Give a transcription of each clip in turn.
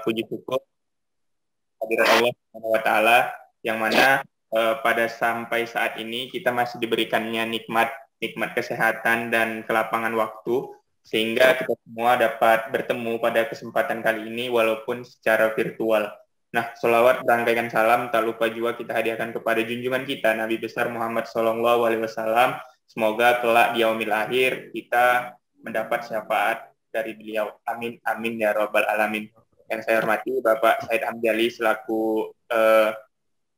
puji syukur hadirat Allah Subhanahu wa taala yang mana pada sampai saat ini kita masih diberikannya nikmat kesehatan dan kelapangan waktu sehingga kita semua dapat bertemu pada kesempatan kali ini walaupun secara virtual. Nah, sholawat berangkaikan salam tak lupa juga kita hadiahkan kepada junjungan kita Nabi besar Muhammad SAW. Semoga kelak di yaumil akhir kita mendapat syafaat dari beliau. Amin amin ya rabbal alamin. Yang saya hormati Bapak Said Hamdali selaku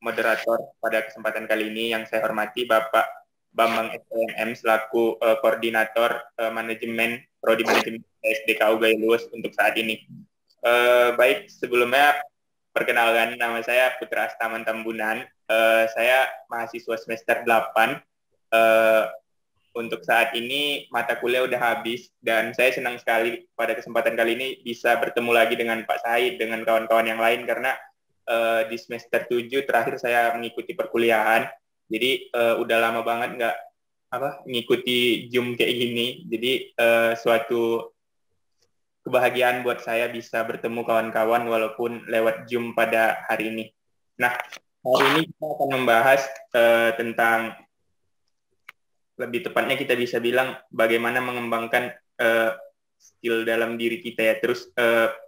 moderator pada kesempatan kali ini. Yang saya hormati Bapak Bambang SPNM selaku koordinator manajemen Prodi Manajemen SDKU Gailus untuk saat ini. Baik, sebelumnya perkenalkan, nama saya Putra Astaman Tambunan. Saya mahasiswa semester 8. Untuk saat ini mata kuliah udah habis dan saya senang sekali pada kesempatan kali ini bisa bertemu lagi dengan Pak Said, dengan kawan-kawan yang lain karena di semester 7 terakhir saya mengikuti perkuliahan. Jadi udah lama banget nggak ngikuti Zoom kayak gini. Jadi suatu kebahagiaan buat saya bisa bertemu kawan-kawan walaupun lewat Zoom pada hari ini. Nah, hari ini kita akan membahas tentang, lebih tepatnya kita bisa bilang bagaimana mengembangkan skill dalam diri kita ya. Terus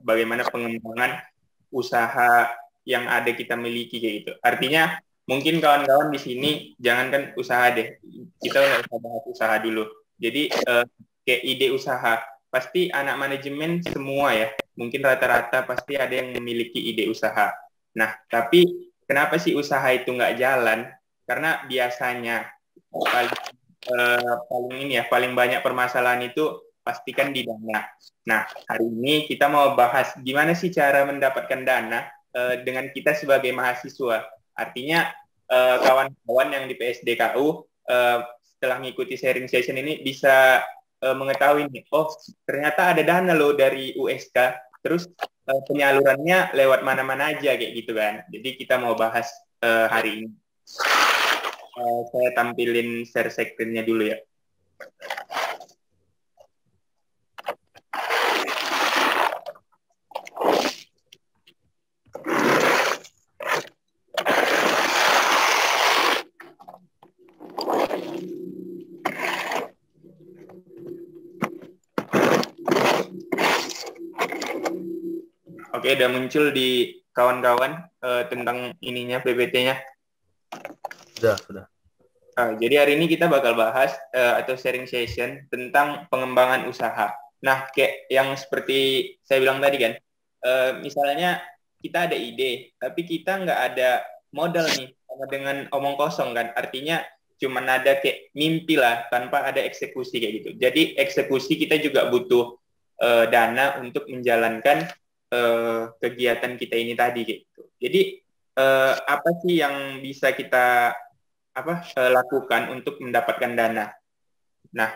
bagaimana pengembangan usaha yang ada kita miliki kayak gitu. Artinya mungkin kawan-kawan di sini jangankan usaha deh, kita nggak usah bahas usaha dulu. Jadi kayak ide usaha. Pasti anak manajemen semua ya, mungkin rata-rata pasti ada yang memiliki ide usaha. Nah, tapi kenapa sih usaha itu nggak jalan? Karena biasanya paling banyak permasalahan itu pastikan di dana. Nah, hari ini kita mau bahas gimana sih cara mendapatkan dana dengan kita sebagai mahasiswa. Artinya kawan-kawan yang di PSDKU setelah mengikuti sharing session ini bisa mengetahui nih, oh ternyata ada dana loh dari USK, terus penyalurannya lewat mana-mana aja kayak gitu kan. Jadi kita mau bahas hari ini. Saya tampilin share screen-nya dulu ya. Oke, udah muncul di kawan-kawan tentang ininya PPT-nya. Sudah. Jadi hari ini kita bakal bahas atau sharing session tentang pengembangan usaha. Nah, kayak yang seperti saya bilang tadi kan, misalnya kita ada ide, tapi kita nggak ada modal nih, sama dengan omong kosong kan. Artinya cuma ada kayak mimpi lah, tanpa ada eksekusi kayak gitu. Jadi eksekusi kita juga butuh dana untuk menjalankan kegiatan kita ini tadi gitu. Jadi apa sih yang bisa kita lakukan untuk mendapatkan dana? Nah,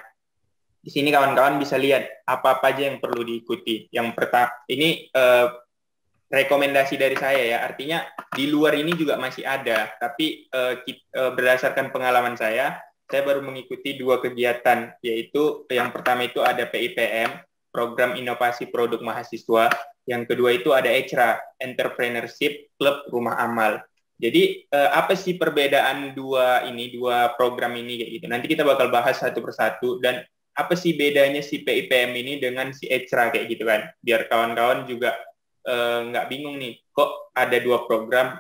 di sini kawan-kawan bisa lihat apa-apa aja yang perlu diikuti. Yang pertama, ini rekomendasi dari saya ya. Artinya di luar ini juga masih ada, tapi berdasarkan pengalaman saya baru mengikuti 2 kegiatan, yaitu yang pertama itu ada PIPM, Program Inovasi Produk Mahasiswa. Yang kedua itu ada ECRA, Entrepreneurship Club Rumah Amal. Jadi apa sih perbedaan dua program ini kayak gitu. Nanti kita bakal bahas satu persatu dan apa sih bedanya si PIPM ini dengan si ECRA kayak gitu kan. Biar kawan-kawan juga nggak bingung nih, kok ada 2 program,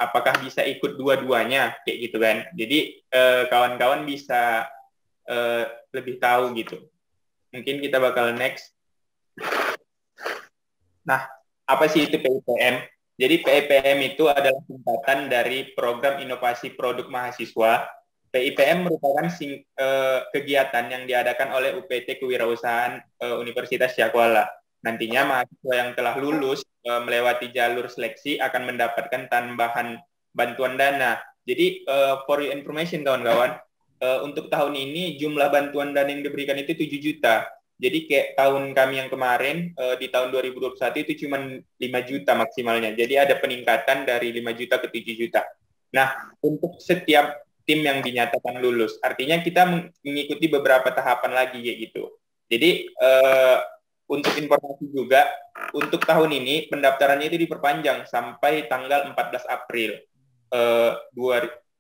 apakah bisa ikut dua-duanya kayak gitu kan. Jadi kawan-kawan bisa lebih tahu gitu. Mungkin kita bakal next. Nah, apa sih itu PIPM? Jadi PIPM itu adalah singkatan dari Program Inovasi Produk Mahasiswa. PIPM merupakan kegiatan yang diadakan oleh UPT Kewirausahaan Universitas Syakwala. Nantinya mahasiswa yang telah lulus melewati jalur seleksi akan mendapatkan tambahan bantuan dana. Jadi for your information kawan-kawan, untuk tahun ini jumlah bantuan dana yang diberikan itu 7 juta. Jadi kayak tahun kami yang kemarin, di tahun 2021 itu cuma 5 juta maksimalnya. Jadi ada peningkatan dari 5 juta ke 7 juta. Nah, untuk setiap tim yang dinyatakan lulus, artinya kita mengikuti beberapa tahapan lagi kayak gitu. Jadi untuk informasi juga, untuk tahun ini pendaftarannya itu diperpanjang sampai tanggal 14 April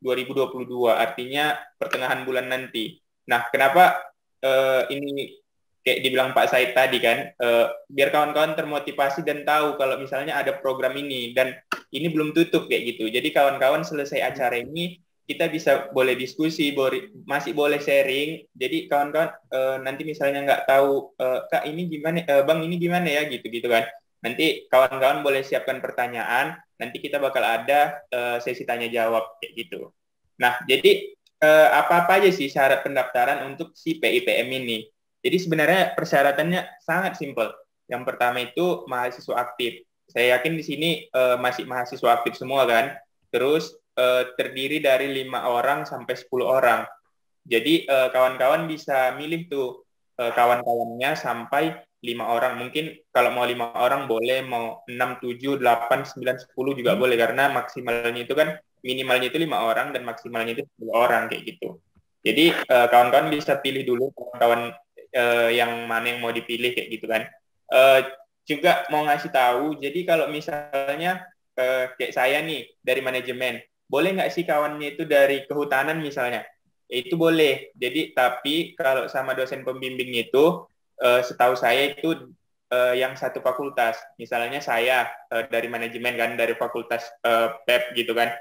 2022, artinya pertengahan bulan nanti. Nah, kenapa ini kayak dibilang Pak Said tadi kan, biar kawan-kawan termotivasi dan tahu kalau misalnya ada program ini, dan ini belum tutup kayak gitu. Jadi kawan-kawan selesai acara ini, kita bisa boleh diskusi, masih boleh sharing. Jadi kawan-kawan nanti misalnya nggak tahu, Kak ini gimana, Bang ini gimana ya, gitu-gitu kan. Nanti kawan-kawan boleh siapkan pertanyaan, nanti kita bakal ada sesi tanya jawab kayak gitu. Nah, jadi apa-apa aja sih syarat pendaftaran untuk si PIPM ini? Jadi sebenarnya persyaratannya sangat simpel. Yang pertama itu mahasiswa aktif. Saya yakin di sini masih mahasiswa aktif semua kan. Terus terdiri dari 5 orang sampai 10 orang. Jadi kawan-kawan bisa milih tuh kawan-kawannya sampai 5 orang. Mungkin kalau mau 5 orang boleh, mau 6, 7, 8, 9, 10 juga boleh. Karena maksimalnya itu kan, minimalnya itu 5 orang dan maksimalnya itu 10 orang kayak gitu. Jadi kawan-kawan bisa pilih dulu kawan-kawan yang mana yang mau dipilih kayak gitu kan. Juga mau ngasih tahu, jadi kalau misalnya kayak saya nih dari manajemen, boleh nggak sih kawannya itu dari kehutanan misalnya? Itu boleh. Jadi tapi kalau sama dosen pembimbing itu, setahu saya itu yang satu fakultas. Misalnya saya dari manajemen kan, dari fakultas PEP gitu kan.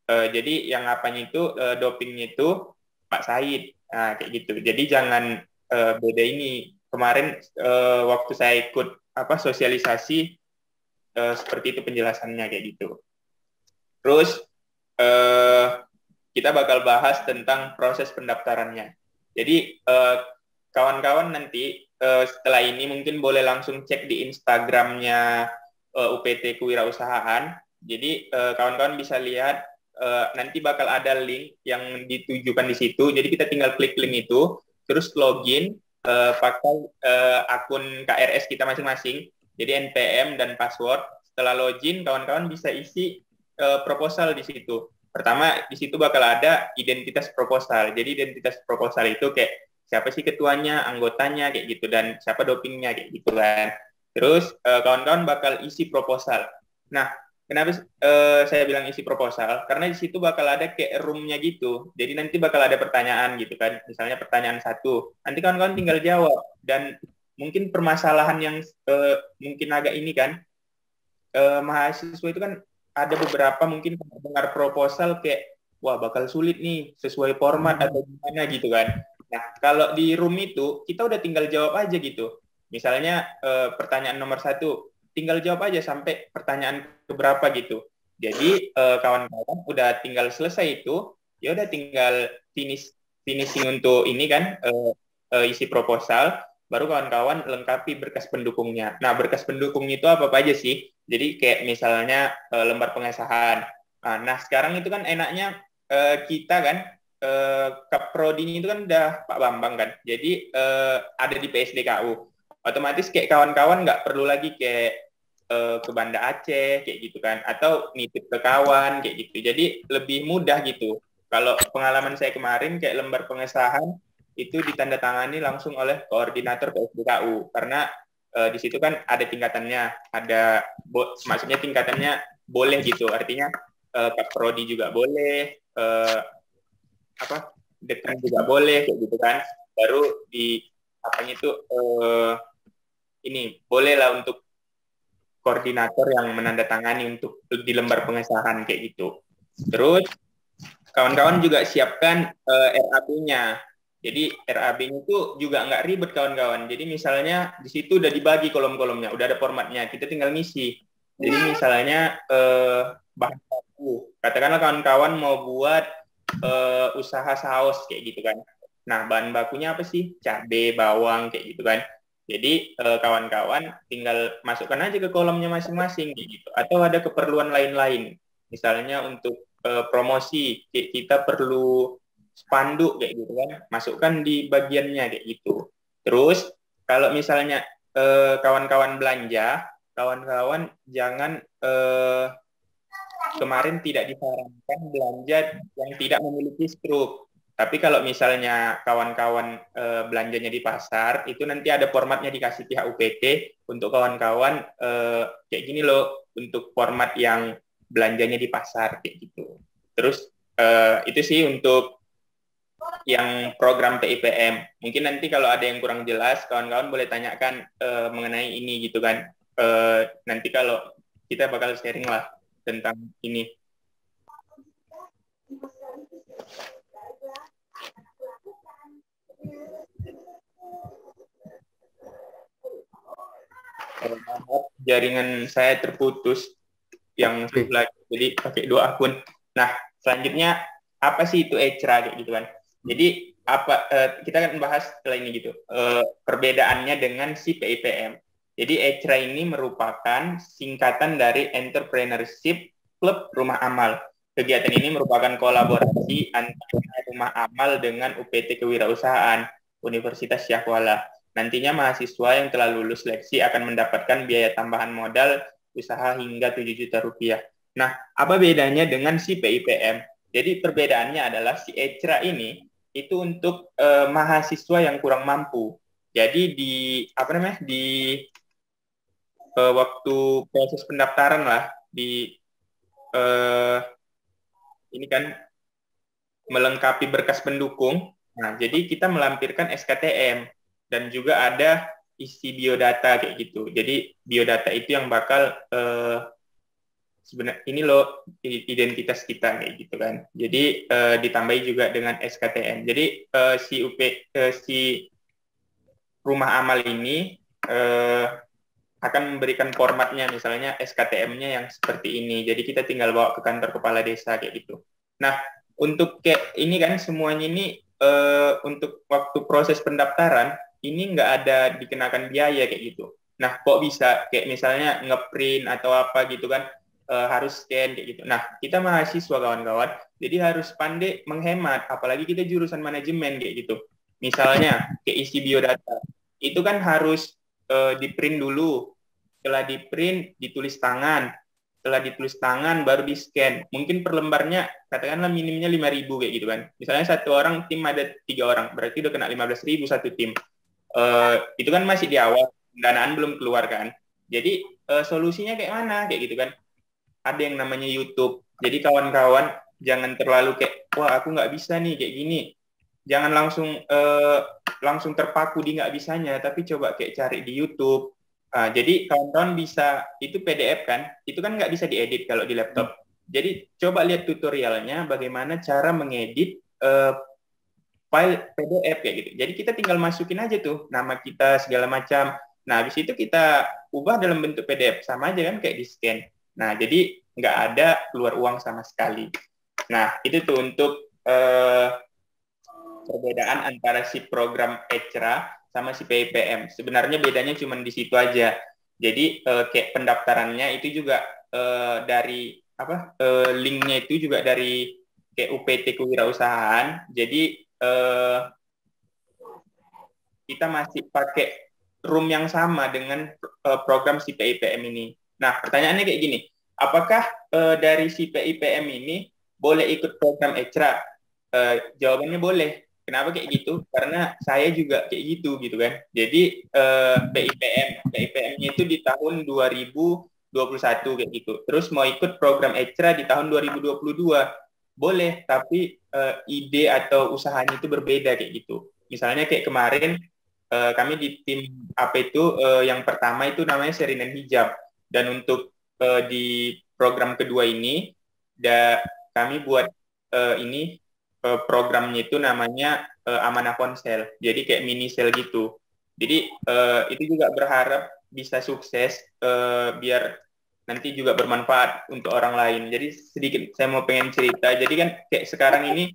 Jadi yang apanya itu dopingnya itu Pak Said. Nah, kayak gitu. Jadi jangan beda ini. Kemarin waktu saya ikut sosialisasi seperti itu penjelasannya kayak gitu. Terus kita bakal bahas tentang proses pendaftarannya. Jadi kawan-kawan nanti setelah ini mungkin boleh langsung cek di Instagramnya UPT Kewirausahaan. Jadi kawan-kawan bisa lihat nanti bakal ada link yang ditujukan di situ. Jadi kita tinggal klik link itu, terus login pakai akun KRS kita masing-masing. Jadi NPM dan password. Setelah login, kawan-kawan bisa isi proposal di situ. Pertama, di situ bakal ada identitas proposal. Jadi identitas proposal itu kayak siapa sih ketuanya, anggotanya, kayak gitu, dan siapa dopingnya, kayak gitu kan. Terus kawan-kawan bakal isi proposal. Nah, kenapa saya bilang isi proposal? Karena di situ bakal ada kayak room-nya gitu. Jadi nanti bakal ada pertanyaan gitu kan. Misalnya pertanyaan 1. Nanti kawan-kawan tinggal jawab. Dan mungkin permasalahan yang mungkin agak ini kan, mahasiswa itu kan ada beberapa mungkin dengar proposal kayak, wah bakal sulit nih sesuai format atau gimana gitu kan. Nah, kalau di room itu kita udah tinggal jawab aja gitu. Misalnya pertanyaan nomor 1, tinggal jawab aja sampai pertanyaan keberapa gitu. Jadi kawan-kawan udah tinggal selesai itu, ya udah tinggal finishing untuk ini kan, isi proposal, baru kawan-kawan lengkapi berkas pendukungnya. Nah, berkas pendukung itu apa aja sih? Jadi kayak misalnya lembar pengesahan. Nah, sekarang itu kan enaknya kita kan Kaprodi itu kan udah Pak Bambang kan. Jadi ada di PSDKU. Otomatis kayak kawan-kawan nggak perlu lagi kayak ke Banda Aceh kayak gitu kan, atau nitip ke kawan kayak gitu. Jadi lebih mudah gitu. Kalau pengalaman saya kemarin kayak lembar pengesahan itu ditandatangani langsung oleh koordinator PSDKU, karena di situ kan ada tingkatannya, maksudnya tingkatannya boleh gitu, artinya Kaprodi juga boleh, dekan juga boleh kayak gitu kan, baru di apanya itu ini boleh lah untuk koordinator yang menandatangani untuk di lembar pengesahan kayak gitu. Terus kawan-kawan juga siapkan RAB-nya. Jadi RAB-nya itu juga nggak ribet kawan-kawan. Jadi misalnya di situ udah dibagi kolom-kolomnya, udah ada formatnya. Kita tinggal ngisi. Jadi misalnya bahan baku. Katakanlah kawan-kawan mau buat usaha saus kayak gitu kan. Nah, bahan bakunya apa sih? Cabai, bawang kayak gitu kan. Jadi kawan-kawan tinggal masukkan aja ke kolomnya masing-masing kayak gitu. Atau ada keperluan lain-lain. Misalnya untuk promosi, kita perlu spanduk kayak gitu kan, masukkan di bagiannya kayak gitu. Terus kalau misalnya kawan-kawan belanja, kawan-kawan jangan kemarin tidak disarankan belanja yang tidak memiliki struk. Tapi kalau misalnya kawan-kawan belanjanya di pasar, itu nanti ada formatnya dikasih pihak UPT untuk kawan-kawan kayak gini loh, untuk format yang belanjanya di pasar kayak gitu. Terus itu sih untuk yang program PIPM. Mungkin nanti kalau ada yang kurang jelas, kawan-kawan boleh tanyakan mengenai ini gitu kan. Nanti kalau kita bakal sharing lah tentang ini. Jaringan saya terputus yang sebelah, jadi pakai 2 akun. Nah, selanjutnya apa sih itu ECRA kayak gitu kan? Jadi apa kita akan bahas setelah ini gitu. Perbedaannya dengan si PIPM. Jadi ECRA ini merupakan singkatan dari Entrepreneurship Club Rumah Amal. Kegiatan ini merupakan kolaborasi antara Rumah Amal dengan UPT Kewirausahaan Universitas Syahkuala. Nantinya mahasiswa yang telah lulus seleksi akan mendapatkan biaya tambahan modal usaha hingga 7 juta rupiah. Nah, apa bedanya dengan si PIPM? Jadi perbedaannya adalah si ECRA ini itu untuk mahasiswa yang kurang mampu. Jadi di waktu proses pendaftaran lah ini kan melengkapi berkas pendukung. Nah, jadi kita melampirkan SKTM dan juga ada isi biodata kayak gitu. Jadi biodata itu yang bakal sebenarnya ini loh identitas kita kayak gitu kan. Jadi ditambahi juga dengan SKTM. Jadi si Rumah Amal ini akan memberikan formatnya, misalnya SKTM-nya yang seperti ini. Jadi kita tinggal bawa ke kantor kepala desa kayak gitu. Nah, untuk kayak ini kan semuanya ini untuk waktu proses pendaftaran ini nggak ada dikenakan biaya kayak gitu. Nah, kok bisa kayak misalnya ngeprint atau apa gitu kan harus scan kayak gitu. Nah, kita mahasiswa kawan-kawan, jadi harus pandai menghemat, apalagi kita jurusan manajemen kayak gitu. Misalnya kayak isi biodata, itu kan harus di print dulu, setelah di print ditulis tangan, setelah ditulis tangan baru di scan. Mungkin per lembarnya katakanlah minimnya 5.000 kayak gitu kan. Misalnya satu orang tim ada 3 orang, berarti udah kena 15.000 satu tim. Itu kan masih di awal, pendanaan belum keluar kan. Jadi solusinya kayak mana kayak gitu kan. Ada yang namanya YouTube. Jadi kawan-kawan jangan terlalu kayak wah aku nggak bisa nih kayak gini. Jangan langsung terpaku di nggak bisanya, tapi coba kayak cari di YouTube. Jadi kawan-kawan bisa, itu PDF kan, itu kan nggak bisa diedit kalau di laptop. Jadi coba lihat tutorialnya bagaimana cara mengedit file PDF kayak gitu. Jadi kita tinggal masukin aja tuh nama kita segala macam. Nah habis itu kita ubah dalam bentuk PDF, sama aja kan kayak di scan. Nah jadi nggak ada keluar uang sama sekali. Nah itu tuh untuk perbedaan antara si program ECRA sama si PIPM. Sebenarnya bedanya cuma di situ aja. Jadi kayak pendaftarannya itu juga dari linknya itu juga dari kayak UPT Kewirausahaan. Jadi kita masih pakai room yang sama dengan program si PIPM ini. Nah pertanyaannya kayak gini, apakah dari si PIPM ini boleh ikut program ECRA? Jawabannya boleh. Kenapa kayak gitu? Karena saya juga kayak gitu kan. Jadi PIPM-nya itu di tahun 2021 kayak gitu. Terus mau ikut program ECRA di tahun 2022 boleh, tapi ide atau usahanya itu berbeda kayak gitu. Misalnya kayak kemarin kami di tim apa itu yang pertama itu namanya Serinan Hijab, dan untuk di program kedua ini kami buat ini programnya itu namanya Amanah Ponsel. Jadi kayak mini sel gitu. Jadi itu juga berharap bisa sukses biar nanti juga bermanfaat untuk orang lain. Jadi sedikit saya mau pengen cerita. Jadi kan kayak sekarang ini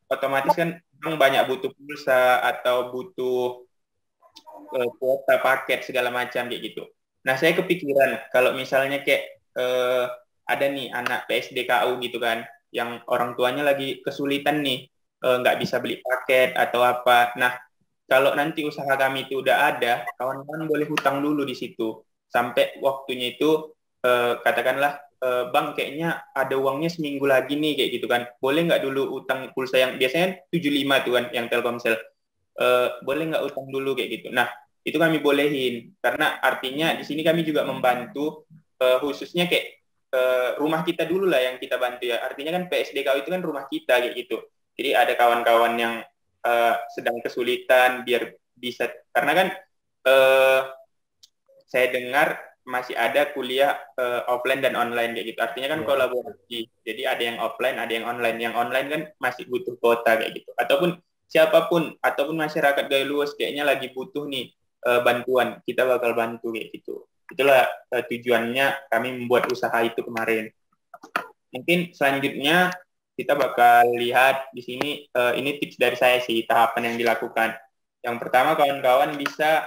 otomatis kan banyak butuh pulsa atau butuh kuota paket segala macam kayak gitu. Nah saya kepikiran kalau misalnya kayak ada nih anak PSDKU gitu kan, yang orang tuanya lagi kesulitan nih, nggak bisa beli paket atau apa. Nah, kalau nanti usaha kami itu udah ada, kawan-kawan boleh hutang dulu di situ. Sampai waktunya itu, katakanlah Bang kayaknya ada uangnya seminggu lagi nih kayak gitu kan. Boleh nggak dulu utang pulsa yang biasanya 75 tuh kan yang Telkomsel. Boleh nggak utang dulu kayak gitu. Nah, itu kami bolehin karena artinya di sini kami juga membantu khususnya kayak rumah kita dulu lah yang kita bantu ya. Artinya kan PSDKU itu kan rumah kita kayak gitu. Jadi ada kawan-kawan yang sedang kesulitan biar bisa karena kan uh, saya dengar masih ada kuliah offline dan online kayak gitu. Artinya kan kolaborasi. Jadi ada yang offline, ada yang online. Yang online kan masih butuh kuota kayak gitu. Ataupun siapapun ataupun masyarakat gaya luas kayaknya lagi butuh nih bantuan, kita bakal bantu kayak gitu. Itulah tujuannya kami membuat usaha itu kemarin. Mungkin selanjutnya kita bakal lihat di sini ini tips dari saya sih tahapan yang dilakukan. Yang pertama kawan-kawan bisa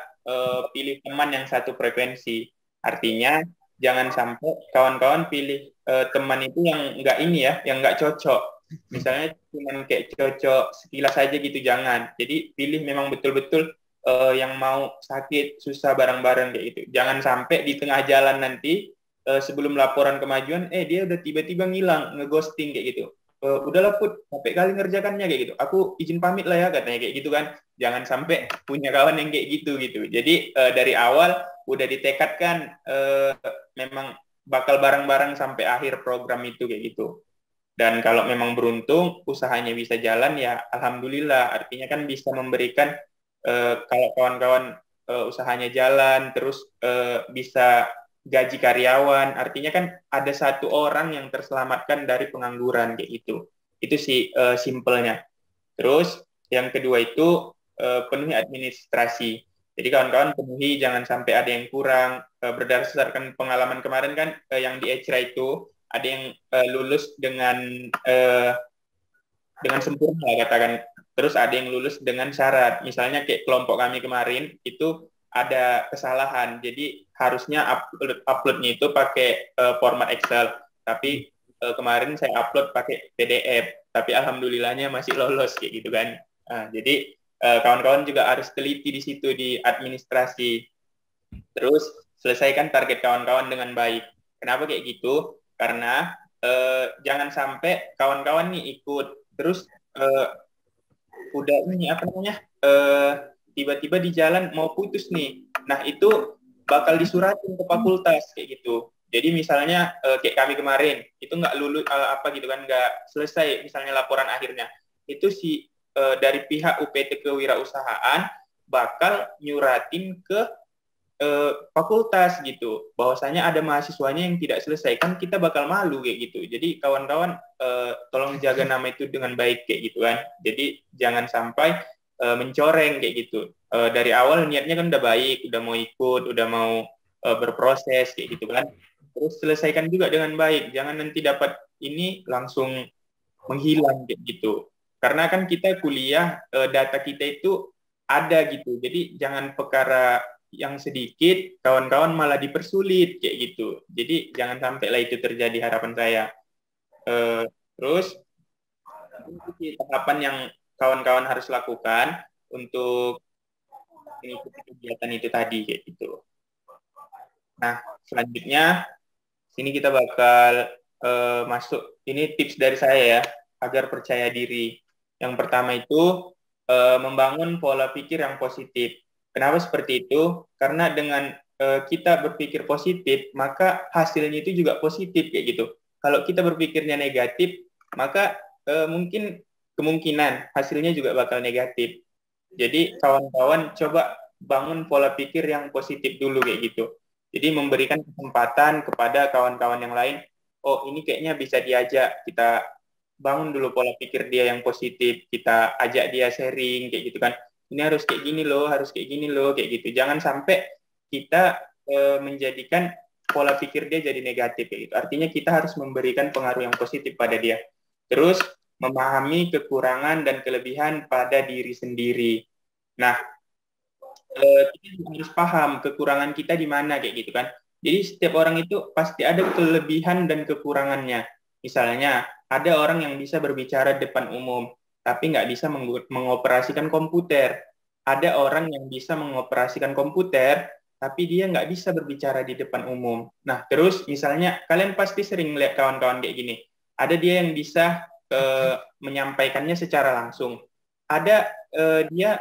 pilih teman yang satu frekuensi. Artinya jangan sampai kawan-kawan pilih teman itu yang enggak ini ya, yang enggak cocok. Misalnya cuma kayak cocok sekilas aja gitu, jangan. Jadi pilih memang betul-betul yang mau sakit, susah bareng-bareng kayak gitu. Jangan sampai di tengah jalan nanti sebelum laporan kemajuan, dia udah tiba-tiba ngilang, ngeghosting kayak gitu. Udahlah Put, capek kali ngerjakannya kayak gitu. Aku izin pamit lah ya katanya kayak gitu kan. Jangan sampai punya kawan yang kayak gitu gitu. Jadi dari awal udah ditekadkan memang bakal bareng-bareng sampai akhir program itu kayak gitu. Dan kalau memang beruntung usahanya bisa jalan ya alhamdulillah. Artinya kan bisa memberikan kalau kawan-kawan usahanya jalan terus bisa gaji karyawan, artinya kan ada satu orang yang terselamatkan dari pengangguran kayak gitu. Itu sih simpelnya. Terus yang kedua itu penuhi administrasi. Jadi kawan-kawan penuhi, jangan sampai ada yang kurang. Berdasarkan pengalaman kemarin kan yang di ECRA itu ada yang lulus dengan sempurna katakan. Terus ada yang lulus dengan syarat. Misalnya kayak kelompok kami kemarin itu ada kesalahan. Jadi harusnya uploadnya itu pakai format Excel. Tapi kemarin saya upload pakai PDF. Tapi alhamdulillahnya masih lolos kayak gitu kan. Jadi kawan-kawan juga harus teliti di situ di administrasi. Terus selesaikan target kawan-kawan dengan baik. Kenapa kayak gitu? Karena jangan sampai kawan-kawan nih ikut terus udah ini apa namanya tiba-tiba di jalan mau putus nih. Nah itu bakal disuratin ke fakultas kayak gitu. Jadi misalnya kayak kami kemarin itu nggak lulus apa gitu kan nggak selesai misalnya laporan akhirnya itu si dari pihak UPT Kewirausahaan bakal nyuratin ke fakultas gitu bahwasanya ada mahasiswanya yang tidak selesai kan kita bakal malu kayak gitu. Jadi kawan-kawan tolong jaga nama itu dengan baik kayak gitu kan. Jadi jangan sampai mencoreng kayak gitu. Dari awal niatnya kan udah baik, udah mau ikut, udah mau berproses kayak gitu kan. Terus selesaikan juga dengan baik. Jangan nanti dapat ini langsung menghilang kayak gitu. Karena kan kita kuliah data kita itu ada gitu. Jadi jangan perkara yang sedikit kawan-kawan malah dipersulit kayak gitu. Jadi jangan sampailah itu terjadi harapan saya. Terus ini tahapan yang kawan-kawan harus lakukan untuk mengikuti kegiatan itu tadi kayak gitu. Nah, selanjutnya sini kita bakal masuk ini tips dari saya ya agar percaya diri. Yang pertama itu membangun pola pikir yang positif. Kenapa seperti itu? Karena dengan kita berpikir positif, maka hasilnya itu juga positif kayak gitu. Kalau kita berpikirnya negatif, maka mungkin kemungkinan hasilnya juga bakal negatif. Jadi kawan-kawan coba bangun pola pikir yang positif dulu kayak gitu. Jadi memberikan kesempatan kepada kawan-kawan yang lain, oh ini kayaknya bisa diajak, kita bangun dulu pola pikir dia yang positif, kita ajak dia sharing kayak gitu kan. Ini harus kayak gini loh, harus kayak gini loh, kayak gitu. Jangan sampai kita menjadikan pola pikir dia jadi negatif kayak gitu. Artinya kita harus memberikan pengaruh yang positif pada dia. Terus memahami kekurangan dan kelebihan pada diri sendiri. Nah, kita harus paham kekurangan kita di mana kayak gitu kan. Jadi setiap orang itu pasti ada kelebihan dan kekurangannya. Misalnya ada orang yang bisa berbicara depan umum, tapi nggak bisa mengoperasikan komputer. Ada orang yang bisa mengoperasikan komputer, tapi dia nggak bisa berbicara di depan umum. Nah, terus misalnya kalian pasti sering lihat kawan-kawan kayak gini. Ada dia yang bisa menyampaikannya secara langsung. Ada dia,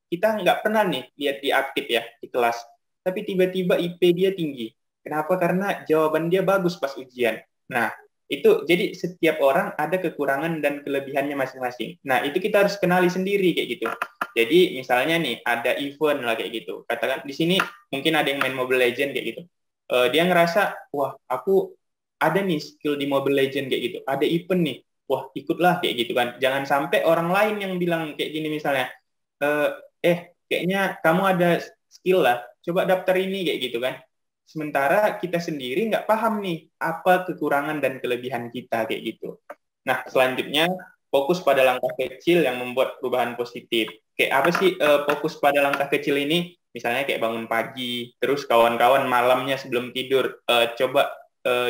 kita nggak pernah nih lihat dia aktif ya di kelas, tapi tiba-tiba IP dia tinggi. Kenapa? Karena jawaban dia bagus pas ujian. Nah, itu jadi setiap orang ada kekurangan dan kelebihannya masing-masing. Nah, itu kita harus kenali sendiri kayak gitu. Jadi misalnya nih ada event lah kayak gitu. Katakan di sini mungkin ada yang main Mobile Legend kayak gitu. Dia ngerasa, wah aku ada nih skill di Mobile Legend kayak gitu. Ada event nih, wah ikutlah kayak gitu kan. Jangan sampai orang lain yang bilang kayak gini misalnya, kayaknya kamu ada skill lah, coba daftar ini kayak gitu kan. Sementara kita sendiri nggak paham nih apa kekurangan dan kelebihan kita kayak gitu. Nah, selanjutnya fokus pada langkah kecil yang membuat perubahan positif. Kayak apa sih fokus pada langkah kecil ini? Misalnya kayak bangun pagi, terus kawan-kawan malamnya sebelum tidur coba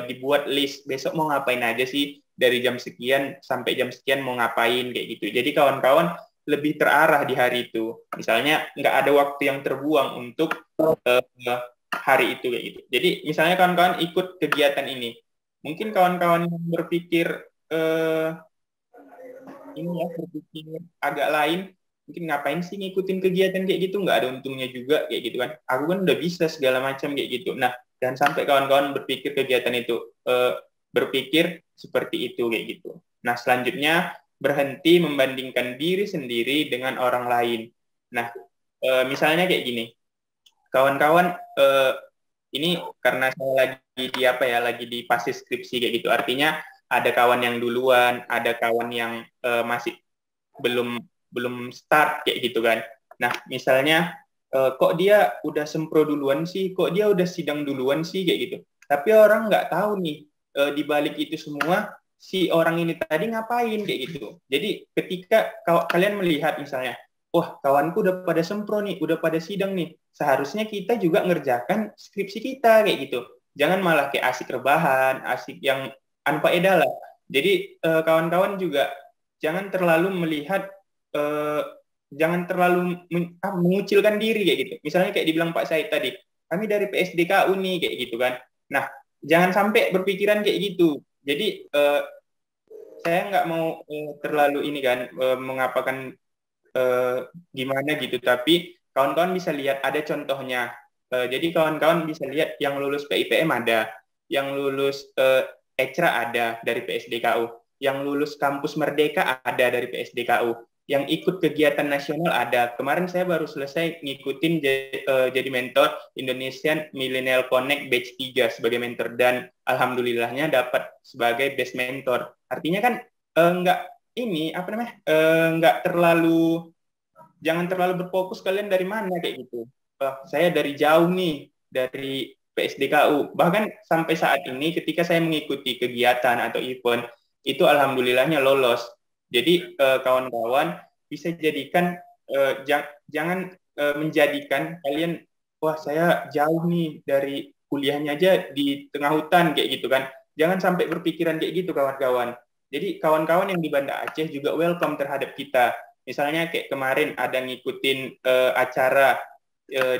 dibuat list besok mau ngapain aja sih, dari jam sekian sampai jam sekian mau ngapain kayak gitu. Jadi kawan-kawan lebih terarah di hari itu. Misalnya nggak ada waktu yang terbuang untuk hari itu kayak gitu. Jadi misalnya kawan-kawan ikut kegiatan ini, mungkin kawan-kawan yang berpikir ini ya berpikir agak lain, mungkin ngapain sih ngikutin kegiatan kayak gitu, nggak ada untungnya juga kayak gitu kan. Aku kan udah bisa segala macam kayak gitu. Nah, dan sampai kawan-kawan berpikir kegiatan itu berpikir seperti itu kayak gitu. Nah, selanjutnya berhenti membandingkan diri sendiri dengan orang lain. Nah, misalnya kayak gini, kawan-kawan ini karena saya lagi di apa ya, lagi di fase skripsi kayak gitu. Artinya ada kawan yang duluan, ada kawan yang masih belum belum start kayak gitu kan. Nah, misalnya kok dia udah sempro duluan sih, kok dia udah sidang duluan sih kayak gitu. Tapi orang nggak tahu nih di balik itu semua si orang ini tadi ngapain kayak gitu. Jadi ketika kalian melihat misalnya, wah kawanku udah pada sempro nih, udah pada sidang nih, seharusnya kita juga ngerjakan skripsi kita kayak gitu. Jangan malah kayak asik rebahan, asik yang anfaedah lah. Jadi kawan-kawan juga jangan terlalu melihat, jangan terlalu mengucilkan diri kayak gitu. Misalnya kayak dibilang Pak Said tadi, kami dari PSDKU nih kayak gitu kan. Nah, jangan sampai berpikiran kayak gitu. Jadi saya nggak mau terlalu ini kan mengapakan gimana gitu, tapi kawan-kawan bisa lihat ada contohnya. Jadi kawan-kawan bisa lihat yang lulus PIPM ada, yang lulus ECRA ada dari PSDKU, yang lulus Kampus Merdeka ada dari PSDKU, yang ikut kegiatan nasional ada. Kemarin saya baru selesai ngikutin jadi mentor Indonesian Millennial Connect Batch 3 sebagai mentor, dan alhamdulillahnya dapat sebagai best mentor. Artinya kan nggak ini apa namanya, nggak terlalu, jangan terlalu berfokus kalian dari mana kayak gitu. Saya dari jauh nih, dari PSDKU. Bahkan sampai saat ini ketika saya mengikuti kegiatan atau event, itu alhamdulillahnya lolos. Jadi kawan-kawan bisa jadikan, jangan menjadikan kalian, wah saya jauh nih dari kuliahnya aja di tengah hutan kayak gitu kan. Jangan sampai berpikiran kayak gitu kawan-kawan. Jadi kawan-kawan yang di Banda Aceh juga welcome terhadap kita. Misalnya kayak kemarin ada ngikutin acara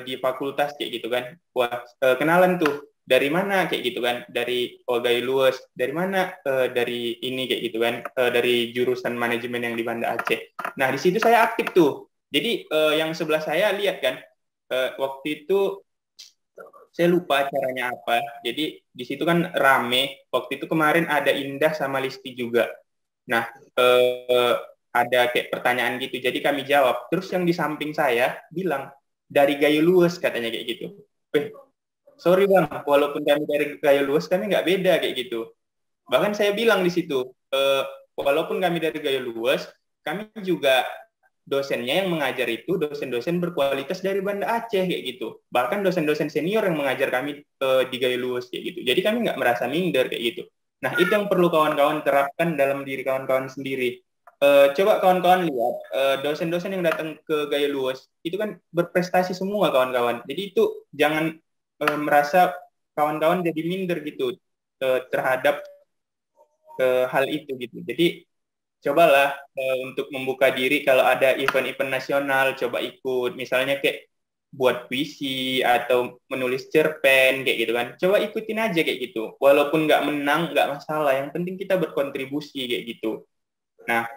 di fakultas kayak gitu kan. Wah, kenalan tuh. Dari mana kayak gitu kan? Dari Gayo Luwes. Dari mana? Dari ini kayak gitu kan. Dari jurusan manajemen yang di Banda Aceh. Nah, di situ saya aktif tuh. Jadi yang sebelah saya lihat kan, waktu itu saya lupa acaranya apa. Jadi di situ kan rame. Waktu itu kemarin ada Indah sama Listi juga. Nah, ada kayak pertanyaan gitu. Jadi kami jawab. Terus yang di samping saya bilang, dari Gayo Luwes katanya kayak gitu. Sorry bang, walaupun kami dari Gayo Luwes, kami nggak beda kayak gitu. Bahkan saya bilang di situ, walaupun kami dari Gayo Luwes, kami juga dosennya yang mengajar itu dosen-dosen berkualitas dari Banda Aceh kayak gitu. Bahkan dosen-dosen senior yang mengajar kami di Gayo Luwes kayak gitu. Jadi kami nggak merasa minder kayak gitu. Nah, itu yang perlu kawan-kawan terapkan dalam diri kawan-kawan sendiri. Coba kawan-kawan lihat dosen-dosen yang datang ke Gayo Luwes itu kan berprestasi semua kawan-kawan. Jadi itu jangan merasa kawan-kawan jadi minder gitu terhadap hal itu gitu. Jadi cobalah untuk membuka diri, kalau ada event-event nasional coba ikut. Misalnya kayak buat puisi atau menulis cerpen kayak gitu kan. Coba ikutin aja kayak gitu. Walaupun nggak menang nggak masalah. Yang penting kita berkontribusi kayak gitu. Nah,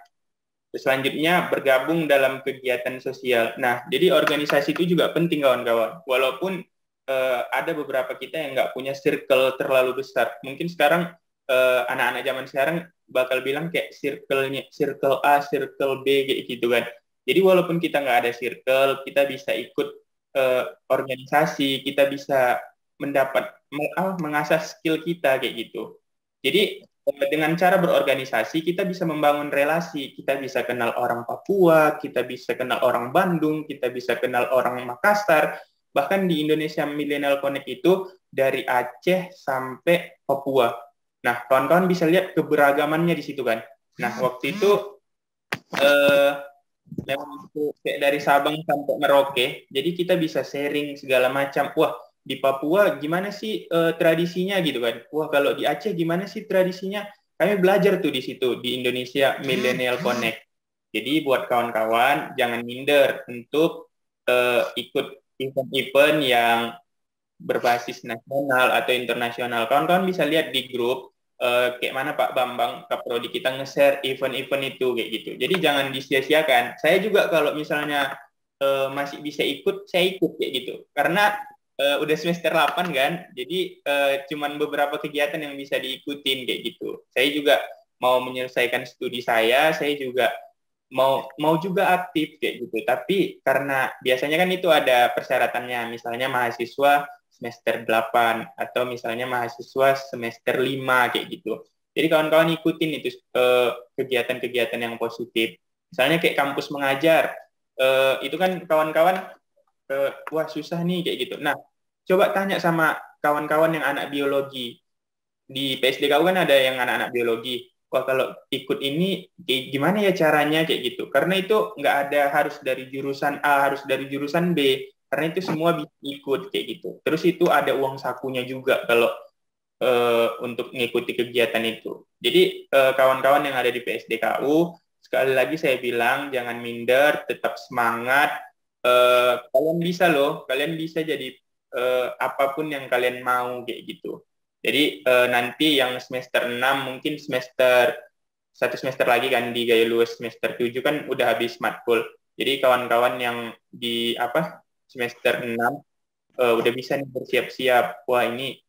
selanjutnya bergabung dalam kegiatan sosial. Nah, jadi organisasi itu juga penting kawan-kawan. Walaupun ada beberapa kita yang nggak punya circle terlalu besar. Mungkin sekarang anak-anak zaman sekarang bakal bilang kayak circle A, circle B kayak gitu kan. Jadi walaupun kita nggak ada circle, kita bisa ikut organisasi, kita bisa mengasah skill kita kayak gitu. Jadi dengan cara berorganisasi kita bisa membangun relasi, kita bisa kenal orang Papua, kita bisa kenal orang Bandung, kita bisa kenal orang Makassar, bahkan di Indonesia Millennial Connect itu dari Aceh sampai Papua. Nah, kawan-kawan bisa lihat keberagamannya di situ kan. Nah, waktu itu memang itu kayak dari Sabang sampai Merauke, jadi kita bisa sharing segala macam. Wah, di Papua gimana sih tradisinya gitu kan? Wah, kalau di Aceh gimana sih tradisinya? Kami belajar tuh di situ di Indonesia Millennial Connect. Jadi buat kawan-kawan jangan minder untuk ikut event-event yang berbasis nasional atau internasional. Kawan-kawan bisa lihat di grup kayak mana Pak Bambang Kaprodi kita nge-share event-event itu kayak gitu. Jadi jangan disia-siakan. Saya juga kalau misalnya masih bisa ikut, saya ikut kayak gitu. Karena udah semester 8 kan, jadi cuman beberapa kegiatan yang bisa diikutin kayak gitu. Saya juga mau menyelesaikan studi saya juga mau juga aktif kayak gitu. Tapi karena biasanya kan itu ada persyaratannya, misalnya mahasiswa semester 8 atau misalnya mahasiswa semester 5 kayak gitu. Jadi kawan-kawan ikutin itu kegiatan-kegiatan yang positif. Misalnya kayak kampus mengajar, itu kan kawan-kawan wah susah nih kayak gitu. Nah, coba tanya sama kawan-kawan yang anak biologi. Di PSDKU kan ada yang anak-anak biologi. Wah, kalau ikut ini gimana ya caranya kayak gitu. Karena itu nggak ada harus dari jurusan A, harus dari jurusan B. Karena itu semua bisa ikut kayak gitu. Terus itu ada uang sakunya juga kalau untuk mengikuti kegiatan itu. Jadi kawan-kawan yang ada di PSDKU, sekali lagi saya bilang jangan minder, tetap semangat. Kalian bisa loh, kalian bisa jadi apapun yang kalian mau kayak gitu. Jadi nanti yang semester 6 mungkin satu semester lagi kan di Gaya Luas semester 7 kan udah habis matkul. Jadi kawan-kawan yang di semester 6 udah bisa nih bersiap-siap. Wah, ini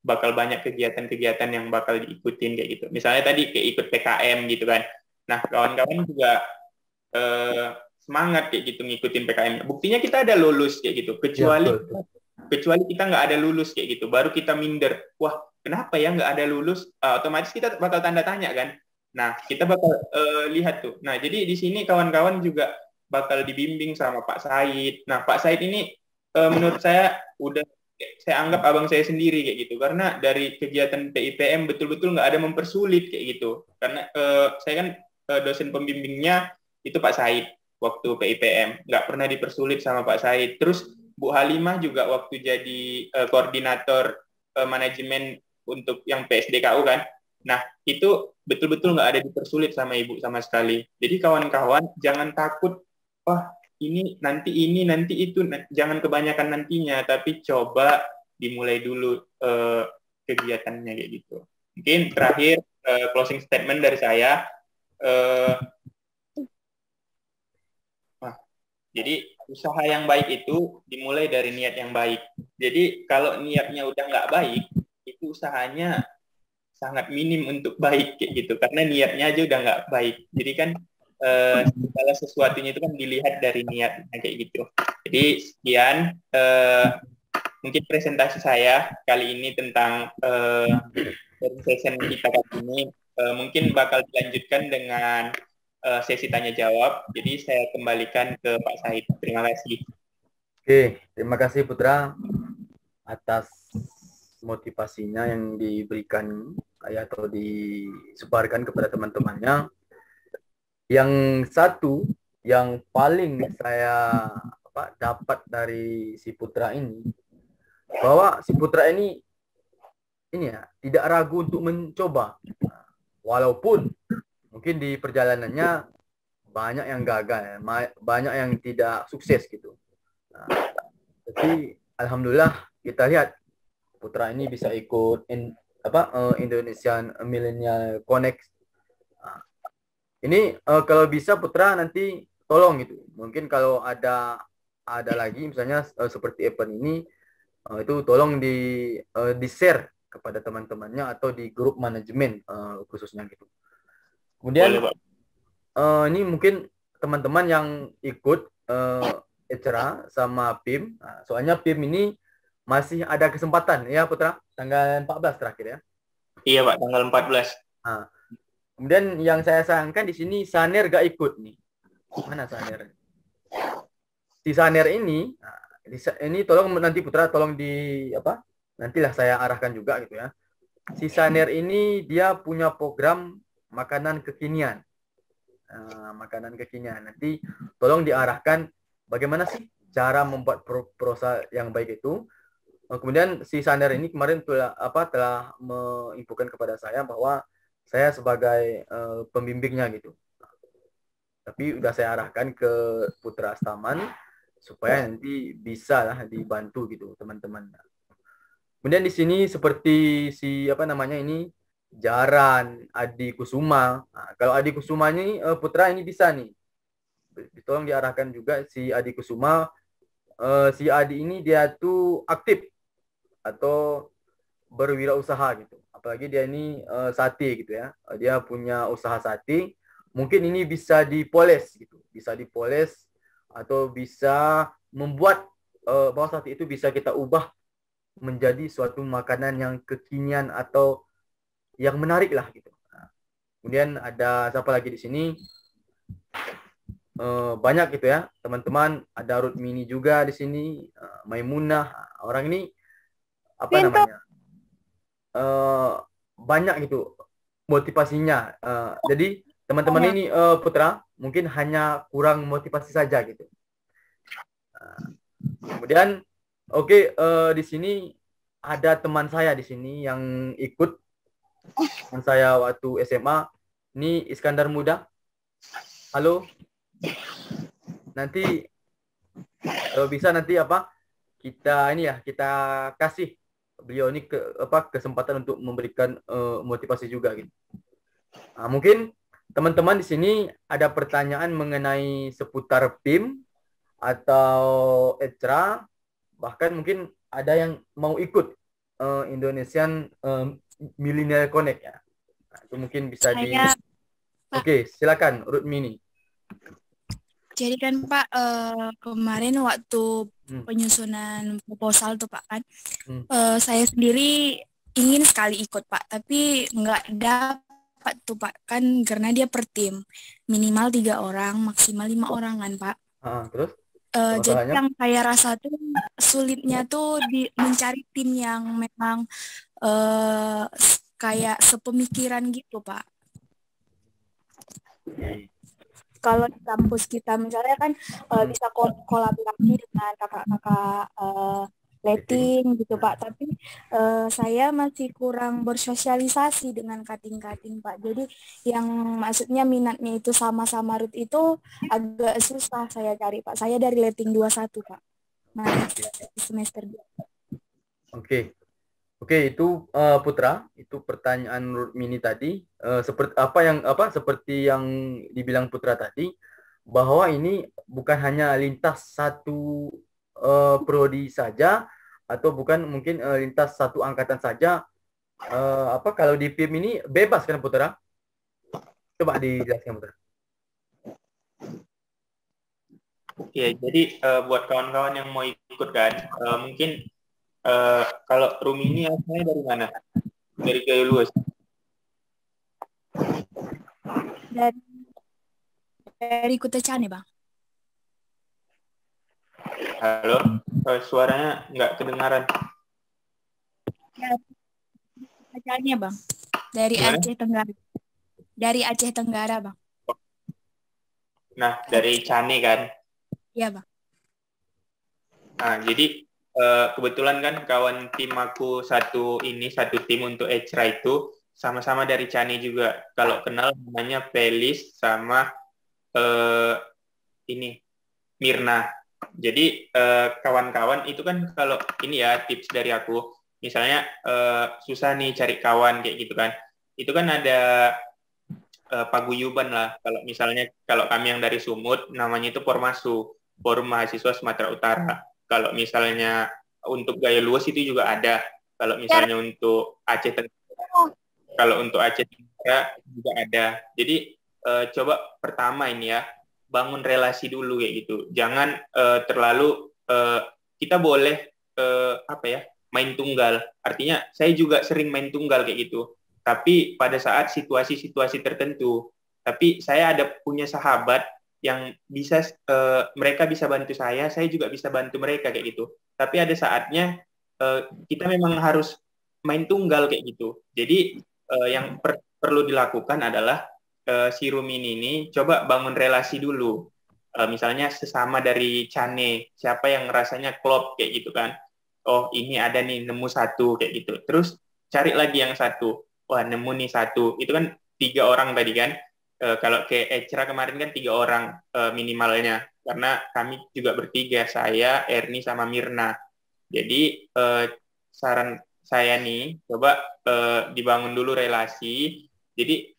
bakal banyak kegiatan-kegiatan yang bakal diikutin kayak gitu. Misalnya tadi kayak ikut PKM gitu kan. Nah, kawan-kawan juga semangat kayak gitu ngikutin PKM. Buktinya kita ada lulus kayak gitu. Kecuali kita nggak ada lulus kayak gitu, baru kita minder. Wah, kenapa ya nggak ada lulus? Otomatis kita bakal tanda tanya kan. Nah, kita bakal lihat tuh. Nah, jadi di sini kawan-kawan juga bakal dibimbing sama Pak Said. Nah, Pak Said ini menurut saya udah saya anggap abang saya sendiri kayak gitu. Karena dari kegiatan PIPM betul-betul nggak ada mempersulit kayak gitu. Karena saya kan dosen pembimbingnya itu Pak Said waktu PIPM. Nggak pernah dipersulit sama Pak Said. Terus Bu Halimah juga waktu jadi koordinator manajemen untuk yang PSDKU kan. Nah, itu betul-betul nggak ada dipersulit sama Ibu sama sekali. Jadi kawan-kawan jangan takut, wah ini, nanti itu, jangan kebanyakan nantinya, tapi coba dimulai dulu kegiatannya kayak gitu. Mungkin terakhir closing statement dari saya. Jadi usaha yang baik itu dimulai dari niat yang baik. Jadi kalau niatnya udah nggak baik, itu usahanya sangat minim untuk baik kayak gitu. Karena niatnya aja udah nggak baik. Jadi kan segala sesuatunya itu kan dilihat dari niatnya kayak gitu. Jadi sekian mungkin presentasi saya kali ini tentang session kita kali ini. Mungkin bakal dilanjutkan dengan sesi tanya jawab. Jadi saya kembalikan ke Pak Said. Terima kasih. Oke, terima kasih Putra atas motivasinya yang diberikan atau disebarkan kepada teman-temannya. Yang satu yang paling saya dapat dari si Putra ini, bahwa si Putra ini ya tidak ragu untuk mencoba, walaupun mungkin di perjalanannya banyak yang gagal, banyak yang tidak sukses gitu. Nah, tapi alhamdulillah kita lihat Putra ini bisa ikut Indonesian Millennial Connect. Nah, ini kalau bisa Putra nanti tolong gitu. Mungkin kalau ada lagi misalnya seperti event ini itu tolong di share kepada teman-temannya atau di grup manajemen khususnya gitu. Boleh, Kemudian Pak. ini mungkin teman-teman yang ikut Ecra sama PIM. Nah, soalnya PIM ini masih ada kesempatan ya Putra, tanggal 14 terakhir ya. Iya, Pak, tanggal 14. Nah, kemudian yang saya sayangkan di sini Saner gak ikut nih. Mana Saner? Si Saner ini, nah, ini tolong nanti Putra tolong nantilah saya arahkan juga gitu ya. Si Saner ini dia punya program makanan kekinian. Makanan kekinian. Nanti tolong diarahkan bagaimana sih cara membuat prosa yang baik itu. Kemudian si Sander ini kemarin telah menginfokan kepada saya bahwa saya sebagai pembimbingnya gitu. Tapi udah saya arahkan ke Putra Astaman supaya nanti bisa lah dibantu gitu teman-teman. Kemudian di sini seperti si apa namanya ini Jaran, Adi Kusuma. Nah, kalau Adi Kusuma ini Putra ini bisa nih. Tolong diarahkan juga si Adi Kusuma. Si Adi ini dia tuh aktif atau berwirausaha gitu. Apalagi dia ini sate gitu ya. Dia punya usaha sate. Mungkin ini bisa dipoles gitu. Bisa dipoles atau bisa membuat bahwa sate itu bisa kita ubah menjadi suatu makanan yang kekinian atau yang menarik lah gitu. Nah, kemudian ada siapa lagi di sini? Banyak gitu ya teman-teman. Ada Rutmini juga di sini, Maimunah. Orang ini apa namanya? Banyak gitu motivasinya. Jadi teman-teman ini Putra mungkin hanya kurang motivasi saja gitu. Kemudian oke, di sini ada teman saya di sini yang ikut teman saya waktu SMA. Ini Iskandar Muda. Halo. Nanti kalau bisa nanti kita kasih beliau ini kesempatan untuk memberikan motivasi juga gitu. Nah, mungkin teman-teman di sini ada pertanyaan mengenai seputar PIM atau ECRA, bahkan mungkin ada yang mau ikut Indonesian Millennial Connect ya. Nah, itu mungkin bisa Oke, silakan Rutmini. Jadi kan Pak, kemarin waktu penyusunan proposal tuh Pak kan, saya sendiri ingin sekali ikut Pak, tapi nggak dapat tuh Pak kan karena dia per tim, minimal 3 orang, maksimal 5 orang kan Pak. Terus? Jadi yang saya rasa tuh sulitnya tuh mencari tim yang memang kayak sepemikiran gitu Pak. Kalau di kampus kita misalnya kan bisa kolaborasi dengan kakak-kakak letting gitu Pak, tapi saya masih kurang bersosialisasi dengan kating-kating Pak. Jadi yang maksudnya minatnya itu sama-sama Ruth itu agak susah saya cari Pak. Saya dari letting 21 Pak. Nah, semester 2. Oke, itu Putra, itu pertanyaan Rutmini tadi seperti yang dibilang Putra tadi, bahwa ini bukan hanya lintas satu prodi saja atau bukan mungkin lintas satu angkatan saja. Kalau di PIM ini bebas kan Putra? Coba dijelaskan Putra. Ya, jadi buat kawan-kawan yang mau ikut kan, mungkin kalau Rumi ini asalnya dari mana? Dari Gayo Luas? Dari Kutacane, Bang. Halo, suaranya nggak kedengaran. Ya, Kutacane, Bang. Dari Aceh Tenggara. Dari Aceh Tenggara, Bang. Nah, dari Cane kan? Iya, Bang. Nah, jadi kebetulan kan kawan tim aku satu tim untuk Ecra itu sama-sama dari Cane juga. Kalau kenal namanya Pelis sama ini Mirna. Jadi kawan-kawan itu kan kalau ini ya tips dari aku, misalnya susah nih cari kawan kayak gitu kan. Itu kan ada paguyuban lah. Kalau misalnya kalau kami yang dari Sumut namanya itu Pormasu, Forum Mahasiswa Sumatera Utara. Kalau misalnya untuk gaya luas itu juga ada. Kalau misalnya untuk Aceh Tenggara, kalau untuk Aceh Tenggara juga ada. Jadi coba pertama ini ya, bangun relasi dulu kayak gitu. Jangan terlalu kita boleh apa ya, main tunggal. Artinya saya juga sering main tunggal kayak gitu. Tapi pada saat situasi-situasi tertentu. Tapi saya ada punya sahabat yang bisa mereka bisa bantu saya juga bisa bantu mereka kayak gitu. Tapi ada saatnya kita memang harus main tunggal kayak gitu. Jadi yang perlu dilakukan adalah si Rumin ini coba bangun relasi dulu. Misalnya sesama dari Cane, siapa yang rasanya klop kayak gitu kan. Oh, ini ada nih nemu satu kayak gitu. Terus cari lagi yang satu. Wah, nemu nih satu. Itu kan 3 orang tadi kan. Kalau ke Ecra kemarin kan 3 orang minimalnya. Karena kami juga bertiga, saya, Erni, sama Mirna. Jadi saran saya nih, coba dibangun dulu relasi. Jadi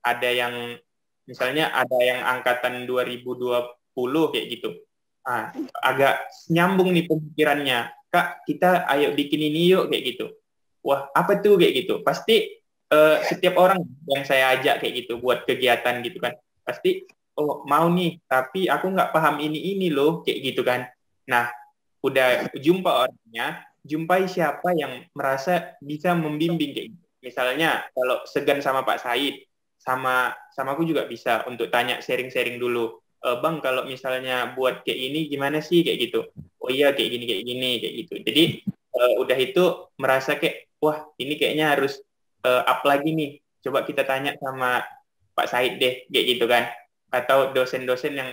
ada yang misalnya ada yang angkatan 2020 kayak gitu. Ah, agak nyambung nih pemikirannya. Kak, kita ayo bikin ini yuk kayak gitu. Wah, apa tuh kayak gitu? Pasti setiap orang yang saya ajak kayak gitu buat kegiatan gitu kan. Pasti oh mau nih, tapi aku nggak paham ini loh kayak gitu kan. Nah, udah jumpa orangnya, jumpai siapa yang merasa bisa membimbing kayak gitu. Misalnya kalau segan sama Pak Said, sama aku juga bisa untuk tanya sharing-sharing dulu. Bang, kalau misalnya buat kayak ini gimana sih kayak gitu? Oh iya kayak gini kayak gitu. Jadi udah itu merasa kayak wah ini kayaknya harus up lagi nih. Coba kita tanya sama Pak Said deh kayak gitu kan. Atau dosen-dosen yang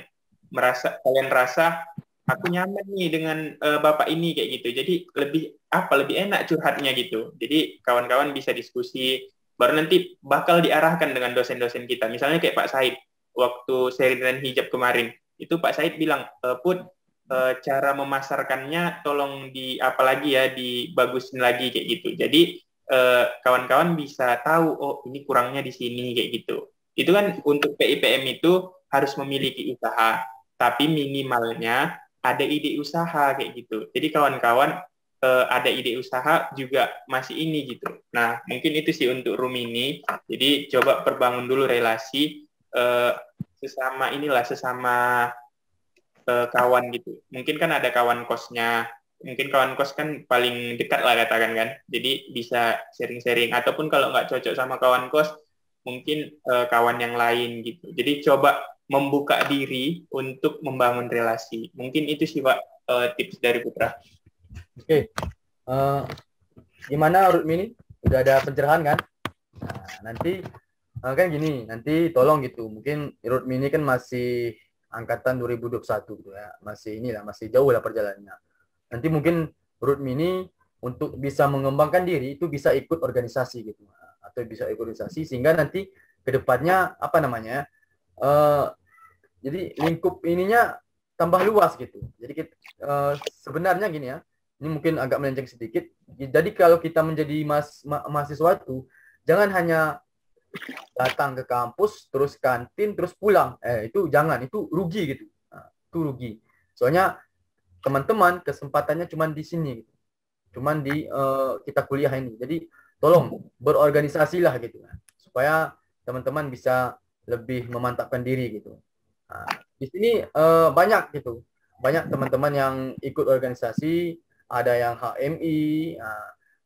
kalian rasa aku nyaman nih dengan bapak ini kayak gitu. Jadi lebih enak curhatnya gitu. Jadi kawan-kawan bisa diskusi baru nanti bakal diarahkan dengan dosen-dosen kita. Misalnya kayak Pak Said waktu seri dan hijab kemarin. Itu Pak Said bilang, Put, cara memasarkannya tolong di apalagi ya dibagusin lagi kayak gitu. Jadi kawan-kawan bisa tahu oh ini kurangnya di sini kayak gitu. Itu kan untuk PIPM itu harus memiliki usaha, tapi minimalnya ada ide usaha kayak gitu. Jadi kawan-kawan ada ide usaha juga masih ini gitu. Nah, mungkin itu sih untuk room ini. Jadi coba perbangun dulu relasi sesama kawan gitu. Mungkin kan ada kawan kosnya. Mungkin kawan kos kan paling dekat lah katakan kan. Jadi bisa sharing-sharing ataupun kalau nggak cocok sama kawan kos, mungkin kawan yang lain gitu. Jadi coba membuka diri untuk membangun relasi. Mungkin itu sih Pak tips dari Putra. Oke. Gimana Rutmi ini? Udah ada pencerahan kan? Nah, nanti kan gini, nanti tolong gitu. Mungkin Rutmi ini kan masih angkatan 2021 gitu ya. Masih inilah, masih jauh lah perjalanannya. Nanti mungkin Rutmi ini untuk bisa mengembangkan diri itu bisa ikut organisasi gitu. Atau bisa ikut organisasi sehingga nanti kedepannya apa namanya? Jadi lingkup ininya tambah luas gitu. Jadi kita, sebenarnya gini ya, ini mungkin agak melenceng sedikit. Jadi kalau kita menjadi mahasiswa itu jangan hanya datang ke kampus, terus kantin, terus pulang. Itu jangan, itu rugi gitu. Nah, itu rugi. Soalnya teman-teman kesempatannya cuma di sini, gitu. Cuman di kita kuliah ini. Jadi tolong berorganisasilah gitu, supaya teman-teman bisa lebih memantapkan diri gitu. Nah, di sini banyak gitu, banyak teman-teman yang ikut organisasi, ada yang HMI,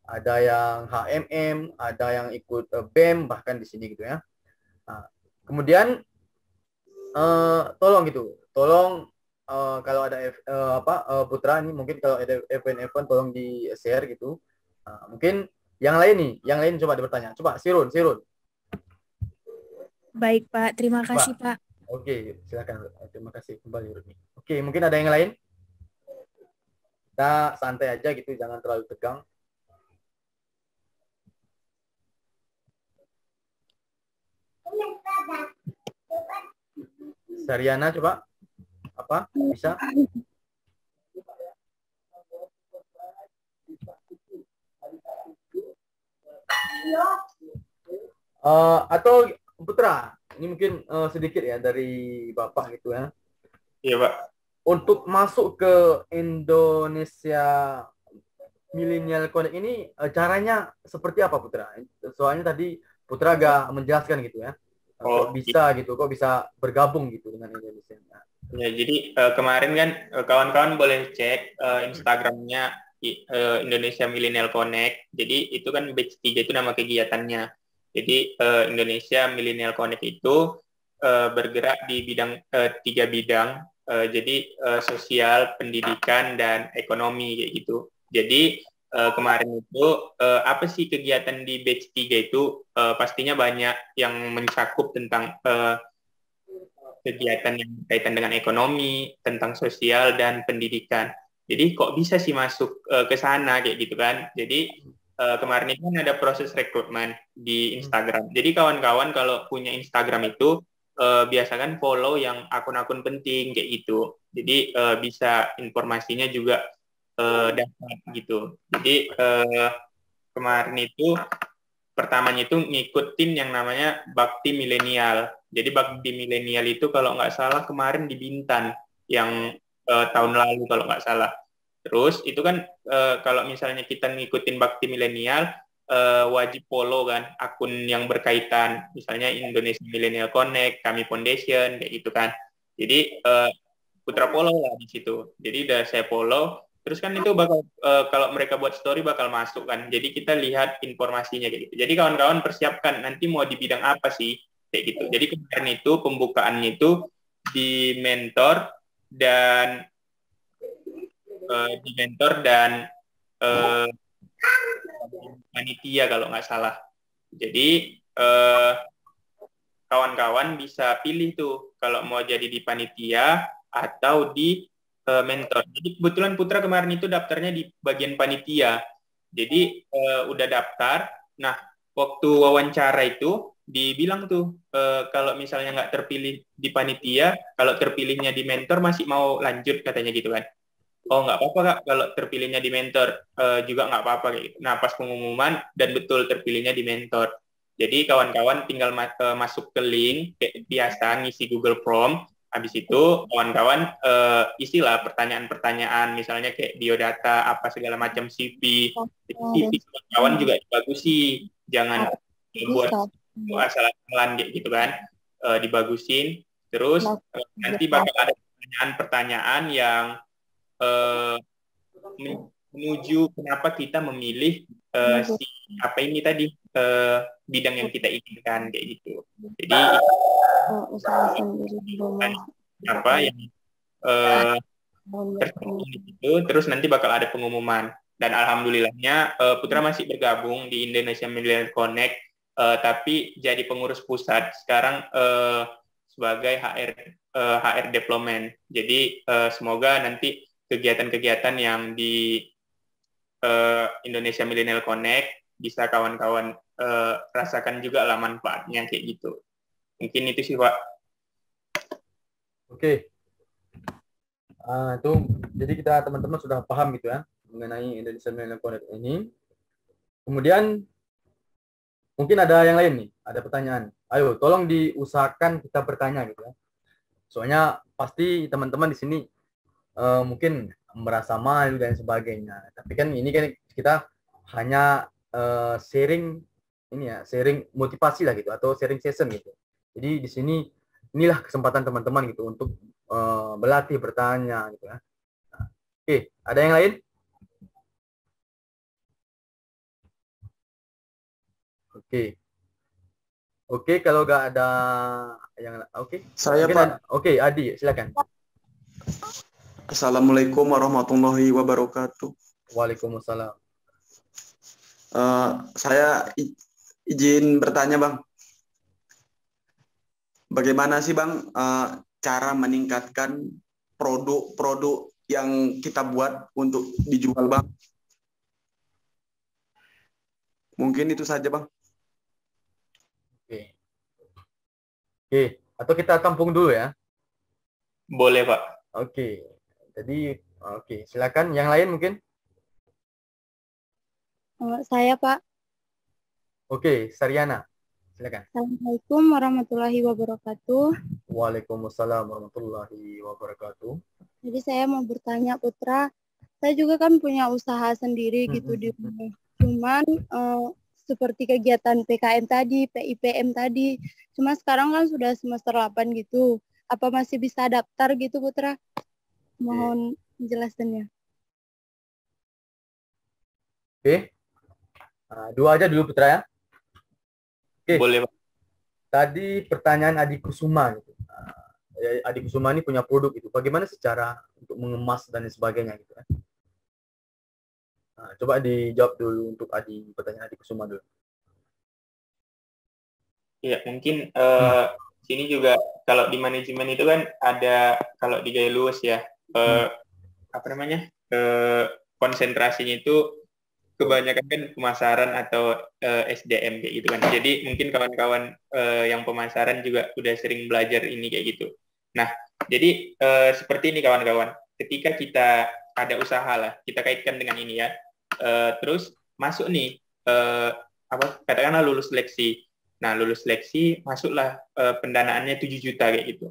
ada yang HMM, ada yang ikut BEM bahkan di sini gitu ya. Nah, kemudian tolong gitu, tolong kalau ada Putra nih mungkin kalau ada event-event tolong di share gitu. Mungkin yang lain nih, yang lain coba bertanya. Coba Sirun. Baik, Pak. Terima kasih, Pak. Oke, silakan. Terima kasih kembali Rumi. Oke, mungkin ada yang lain? Kita santai aja gitu, jangan terlalu tegang. Sariana coba. apa bisa atau Putra, ini mungkin sedikit ya dari Bapak gitu ya. Iya, Pak. Untuk masuk ke Indonesia Millennial Connect ini caranya seperti apa Putra? Soalnya tadi Putra agak menjelaskan gitu ya. Kok bisa gitu, kok bisa bergabung gitu dengan Indonesia. Ya, jadi kemarin kan kawan-kawan boleh cek Instagramnya Indonesia Millennial Connect. Jadi itu kan batch 3 itu nama kegiatannya. Jadi Indonesia Millennial Connect itu bergerak di bidang 3 bidang. Jadi sosial, pendidikan, dan ekonomi kayak gitu. Jadi kemarin itu apa sih kegiatan di batch 3 itu pastinya banyak yang mencakup tentang kegiatan yang berkaitan dengan ekonomi, tentang sosial dan pendidikan. Jadi kok bisa sih masuk ke sana kayak gitu kan? Jadi kemarin itu kan ada proses rekrutmen di Instagram. Jadi kawan-kawan kalau punya Instagram itu biasakan follow yang akun-akun penting kayak gitu. Jadi bisa informasinya juga dapat gitu. Jadi kemarin itu pertamanya itu ngikutin yang namanya Bakti Milenial. Jadi Bakti Milenial itu kalau nggak salah kemarin di Bintan yang tahun lalu kalau nggak salah. Terus itu kan kalau misalnya kita ngikutin Bakti Milenial wajib follow kan akun yang berkaitan, misalnya Indonesia Millennial Connect, Kami Foundation kayak gitu kan. Jadi Putra follow lah di situ. Jadi udah saya follow. Terus kan itu bakal kalau mereka buat story bakal masuk kan. Jadi kita lihat informasinya kayak gitu. Jadi kawan-kawan persiapkan nanti mau di bidang apa sih kayak gitu. Jadi kemarin itu pembukaannya itu di mentor dan uh, panitia kalau nggak salah. Jadi kawan-kawan bisa pilih tuh kalau mau jadi di panitia atau di mentor. Jadi kebetulan Putra kemarin itu daftarnya di bagian panitia. Jadi udah daftar. Nah, waktu wawancara itu dibilang tuh kalau misalnya nggak terpilih di panitia, kalau terpilihnya di mentor masih mau lanjut katanya gitu kan. Oh nggak apa-apa Kak, kalau terpilihnya di mentor juga nggak apa-apa kayak gitu. Nah pas pengumuman dan betul terpilihnya di mentor. Jadi kawan-kawan tinggal masuk ke link kayak biasa ngisi Google Form. Habis itu kawan-kawan isilah pertanyaan-pertanyaan misalnya kayak biodata apa segala macam CV. CV kawan juga dibagusi, jangan buat asal-asalan kayak gitu kan. Dibagusin. Terus nanti bakal ada pertanyaan-pertanyaan yang menuju kenapa kita memilih si apa ini tadi bidang yang kita inginkan kayak gitu. Jadi apa yang tercantum di situ, terus nanti bakal ada pengumuman. Dan alhamdulillahnya Putra masih bergabung di Indonesia Millennial Connect, tapi jadi pengurus pusat sekarang sebagai HR Development. Jadi semoga nanti kegiatan-kegiatan yang di Indonesia Millennial Connect bisa kawan-kawan rasakan juga lah manfaatnya kayak gitu. Mungkin itu sih Pak. Oke. Itu jadi kita teman-teman sudah paham gitu ya mengenai Indonesia Millennial Connect ini. Kemudian mungkin ada yang lain nih, ada pertanyaan. Ayo, tolong diusahakan kita bertanya gitu ya. Soalnya pasti teman-teman di sini mungkin merasa malu dan sebagainya. Tapi kan ini kan kita hanya sharing ini ya, sharing motivasi lah gitu atau sharing session gitu. Jadi di sini inilah kesempatan teman-teman gitu untuk berlatih bertanya gitu ya. Nah, oke, ada yang lain? Oke. Oke, kalau nggak ada yang oke. Saya Pak. Oke, Adi, silakan. Assalamualaikum warahmatullahi wabarakatuh. Waalaikumsalam. Saya izin bertanya Bang. Bagaimana sih Bang cara meningkatkan produk-produk yang kita buat untuk dijual Bang? Mungkin itu saja Bang. Oke, atau kita tampung dulu ya? Boleh Pak. Oke. Jadi oke, silakan yang lain mungkin. Saya Pak. Oke, Saryana. Silakan. Assalamualaikum warahmatullahi wabarakatuh. Waalaikumsalam warahmatullahi wabarakatuh. Jadi saya mau bertanya Putra, saya juga kan punya usaha sendiri gitu di rumah. Cuman seperti kegiatan PKM tadi, PIPM tadi, cuma sekarang kan sudah semester 8 gitu. Apa masih bisa daftar gitu Putra? Mohon penjelasannya. Oke. Dua aja dulu Putra ya. Oke. Boleh, Pak. Tadi pertanyaan Adi Kusuma gitu. Adi Kusuma ini punya produk itu. Bagaimana secara untuk mengemas dan sebagainya gitu kan? Coba dijawab dulu untuk pertanyaan Adi Kusuma dulu. Ya, mungkin sini juga kalau di manajemen itu kan ada, kalau di Gaya Luwes ya, konsentrasinya itu kebanyakan kan pemasaran atau SDM kayak gitu kan. Jadi mungkin kawan-kawan yang pemasaran juga udah sering belajar ini kayak gitu. Nah, jadi seperti ini kawan-kawan. Ketika kita ada usaha lah, kita kaitkan dengan ini ya. Terus masuk nih, katakanlah lulus seleksi. Nah, lulus seleksi masuklah pendanaannya 7 juta kayak gitu.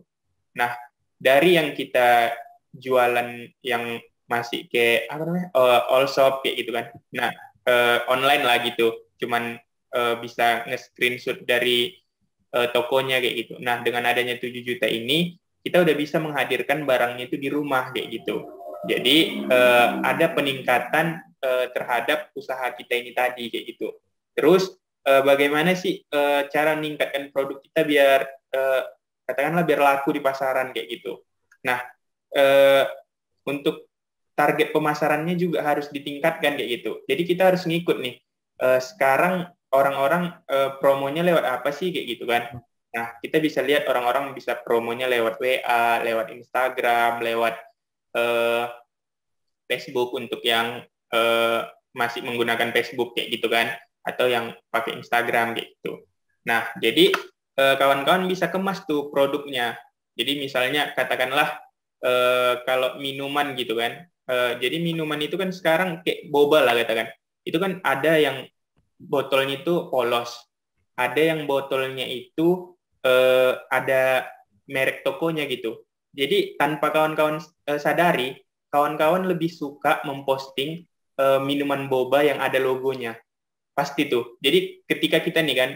Nah, dari yang kita jualan yang masih kayak all shop kayak gitu kan. Nah, online lah gitu. Cuman bisa nge-screenshot dari tokonya kayak gitu. Nah, dengan adanya 7 juta ini, kita udah bisa menghadirkan barangnya itu di rumah kayak gitu. Jadi ada peningkatan terhadap usaha kita ini tadi kayak gitu. Terus bagaimana sih cara meningkatkan produk kita biar katakanlah biar laku di pasaran kayak gitu. Nah, untuk target pemasarannya juga harus ditingkatkan kayak gitu. Jadi kita harus ngikut nih. Sekarang orang-orang promonya lewat apa sih kayak gitu kan. Nah, kita bisa lihat orang-orang bisa promonya lewat WA, lewat Instagram, lewat Facebook untuk yang masih menggunakan Facebook kayak gitu kan, atau yang pakai Instagram kayak gitu. Nah, jadi kawan-kawan bisa kemas tuh produknya. Jadi misalnya katakanlah kalau minuman gitu kan. Jadi minuman itu kan sekarang kayak boba lah katakan. Itu kan ada yang botolnya itu polos. Ada yang botolnya itu ada merek tokonya gitu. Jadi tanpa kawan-kawan sadari, kawan-kawan lebih suka memposting minuman boba yang ada logonya. Pasti tuh. Jadi ketika kita nih kan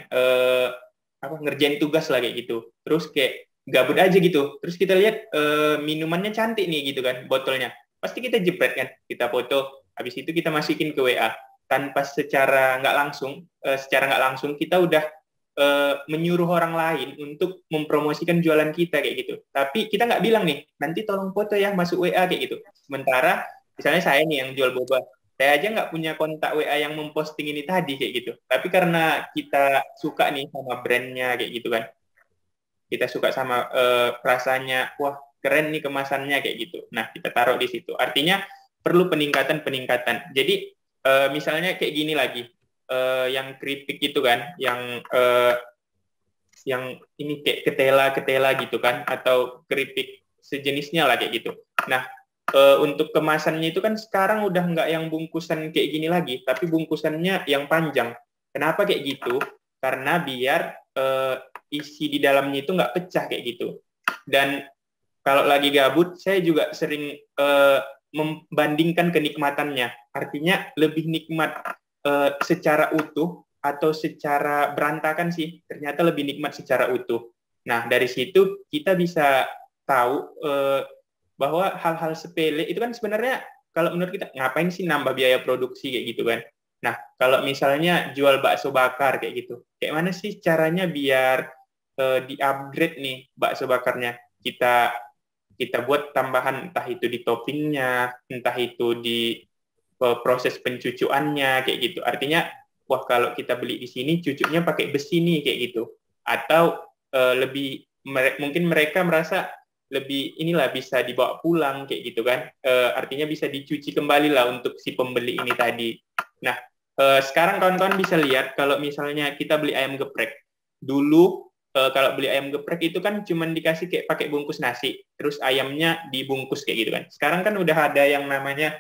ngerjain tugas lah kayak gitu. Terus kayak gabut aja gitu. Terus kita lihat minumannya cantik nih gitu kan, botolnya. Pasti kita jepret kan, kita foto. Habis itu kita masukin ke WA. Tanpa secara nggak langsung kita udah menyuruh orang lain untuk mempromosikan jualan kita kayak gitu. Tapi kita nggak bilang nih, nanti tolong foto ya masuk WA kayak gitu. Sementara misalnya saya nih yang jual boba, saya aja nggak punya kontak WA yang memposting ini tadi kayak gitu. Tapi karena kita suka nih sama brandnya kayak gitu kan, kita suka sama rasanya, wah keren nih kemasannya kayak gitu. Nah, kita taruh di situ. Artinya perlu peningkatan. Jadi misalnya kayak gini lagi, yang keripik itu kan, yang ini kayak ketela gitu kan, atau keripik sejenisnya lah kayak gitu. Nah, untuk kemasannya itu kan sekarang udah nggak yang bungkusan kayak gini lagi, tapi bungkusannya yang panjang. Kenapa kayak gitu? Karena biar isi di dalamnya itu nggak pecah kayak gitu. Dan kalau lagi gabut, saya juga sering membandingkan kenikmatannya. Artinya lebih nikmat secara utuh atau secara berantakan sih. Ternyata lebih nikmat secara utuh. Nah, dari situ kita bisa tahu bahwa hal-hal sepele itu kan sebenarnya kalau menurut kita ngapain sih nambah biaya produksi kayak gitu kan. Nah, kalau misalnya jual bakso bakar kayak gitu, kayak mana sih caranya biar di-upgrade nih bakso bakarnya? Kita buat tambahan, entah itu di toppingnya, entah itu di proses pencucuannya kayak gitu. Artinya, wah kalau kita beli di sini cucuknya pakai besi nih kayak gitu. Atau mungkin mereka merasa lebih inilah bisa dibawa pulang kayak gitu kan. Artinya bisa dicuci kembali lah untuk si pembeli ini tadi. Nah, sekarang kawan-kawan bisa lihat kalau misalnya kita beli ayam geprek. Dulu kalau beli ayam geprek itu kan cuman dikasih kayak pakai bungkus nasi, terus ayamnya dibungkus kayak gitu kan. Sekarang kan udah ada yang namanya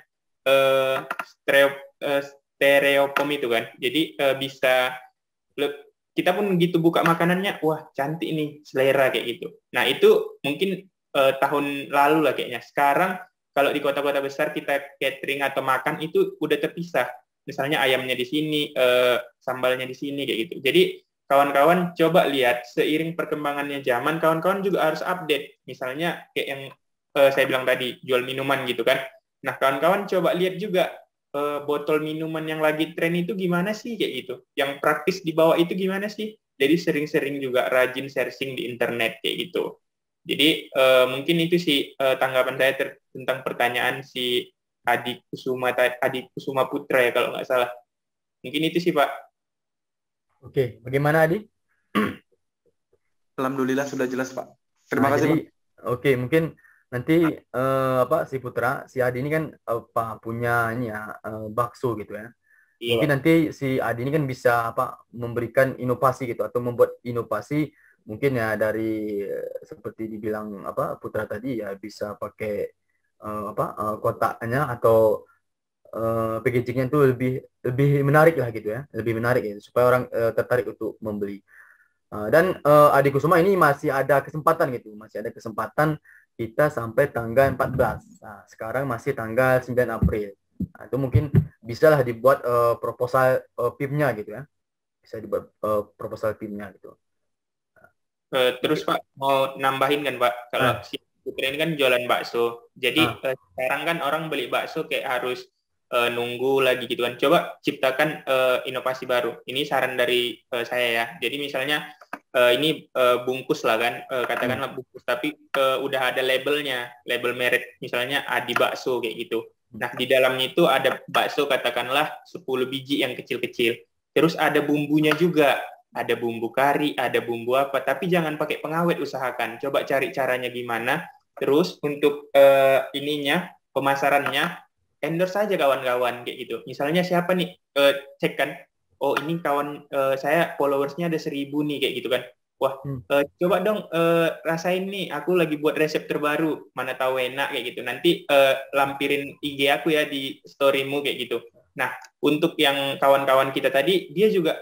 stereofoam itu kan. Jadi bisa kita pun gitu buka makanannya, wah cantik nih, selera kayak gitu. Nah itu mungkin tahun lalu lah kayaknya. Sekarang kalau di kota-kota besar kita catering atau makan itu udah terpisah. Misalnya ayamnya di sini, sambalnya di sini kayak gitu. Jadi kawan-kawan coba lihat seiring perkembangannya zaman, kawan-kawan juga harus update. Misalnya kayak yang saya bilang tadi, jual minuman gitu kan. Nah kawan-kawan coba lihat juga botol minuman yang lagi tren itu gimana sih kayak gitu. Yang praktis dibawa itu gimana sih. Jadi sering-sering juga rajin searching di internet kayak gitu. Jadi mungkin itu sih tanggapan saya tentang pertanyaan si Adi Kusuma Putra ya kalau nggak salah. Mungkin itu sih Pak. Oke, bagaimana Adi? Alhamdulillah sudah jelas Pak. Terima kasih jadi, Pak. Oke, mungkin nanti si Putra, si Adi ini kan punya ini ya bakso gitu ya. Iya, Mungkin nanti si Adi ini kan bisa memberikan inovasi gitu atau membuat inovasi mungkin ya dari seperti dibilang Putra tadi ya bisa pakai kotaknya atau packagingnya itu lebih menarik lah gitu ya, lebih menarik ya supaya orang tertarik untuk membeli. Dan Adi Kusuma ini masih ada kesempatan gitu, masih ada kesempatan kita sampai tanggal 14. Nah, sekarang masih tanggal 9 April. Nah, itu mungkin bisalah dibuat proposal PIM-nya gitu ya. Bisa dibuat proposal PIM-nya gitu. terus Pak mau nambahin kan Pak, kalau si Putri ini kan jualan bakso. Jadi sekarang kan orang beli bakso kayak harus nunggu lagi gitu kan. Coba ciptakan inovasi baru. Ini saran dari saya ya. Jadi misalnya ini bungkus lah kan, katakanlah bungkus, tapi udah ada labelnya, label merek, misalnya Adi Bakso kayak gitu. Nah di dalamnya itu ada bakso katakanlah 10 biji yang kecil-kecil. Terus ada bumbunya juga. Ada bumbu kari, ada bumbu apa, tapi jangan pakai pengawet, usahakan. Coba cari caranya gimana. Terus untuk ininya, pemasarannya, endorse saja kawan-kawan kayak gitu. Misalnya siapa nih, cek kan, oh ini kawan saya followersnya ada 1000 nih kayak gitu kan. Wah, coba dong rasain nih, aku lagi buat resep terbaru, mana tahu enak kayak gitu. Nanti lampirin IG aku ya di storymu kayak gitu. Nah, untuk yang kawan-kawan kita tadi, dia juga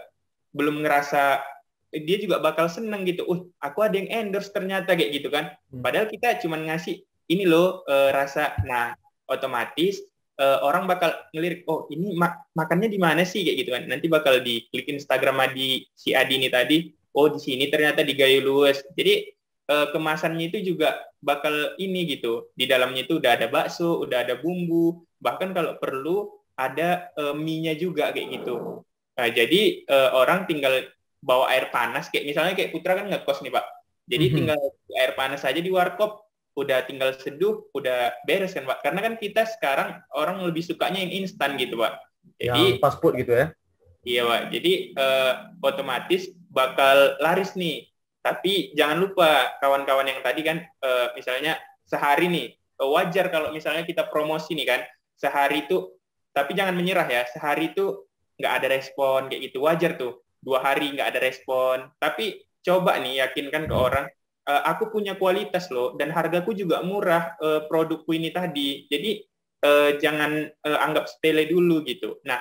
belum ngerasa, dia juga bakal seneng gitu. Aku ada yang endorse ternyata kayak gitu kan. Padahal kita cuma ngasih ini loh rasa. Nah, otomatis orang bakal ngelirik, oh ini makannya di mana sih kayak gitu kan. Nanti bakal diklik Instagram di si Adi ini tadi. Oh di sini ternyata di Gayo Luwes. Jadi kemasannya itu juga bakal ini gitu. Di dalamnya itu udah ada bakso, udah ada bumbu. Bahkan kalau perlu ada mie-nya juga kayak gitu. Nah, jadi orang tinggal bawa air panas, kayak misalnya kayak Putra kan ngekos nih Pak. Jadi tinggal air panas aja di warkop, udah tinggal seduh, udah beres kan Pak. Karena kan kita sekarang orang lebih sukanya yang instan gitu Pak. Jadi yang fast food gitu ya. Iya Pak. Jadi otomatis bakal laris nih. Tapi jangan lupa kawan-kawan yang tadi kan, misalnya sehari nih, wajar kalau misalnya kita promosi nih kan, sehari itu, tapi jangan menyerah ya, sehari itu nggak ada respon kayak gitu, wajar tuh 2 hari nggak ada respon, tapi coba nih yakinkan ke orang, aku punya kualitas loh dan hargaku juga murah, produkku ini tadi, jadi jangan anggap sepele dulu gitu. Nah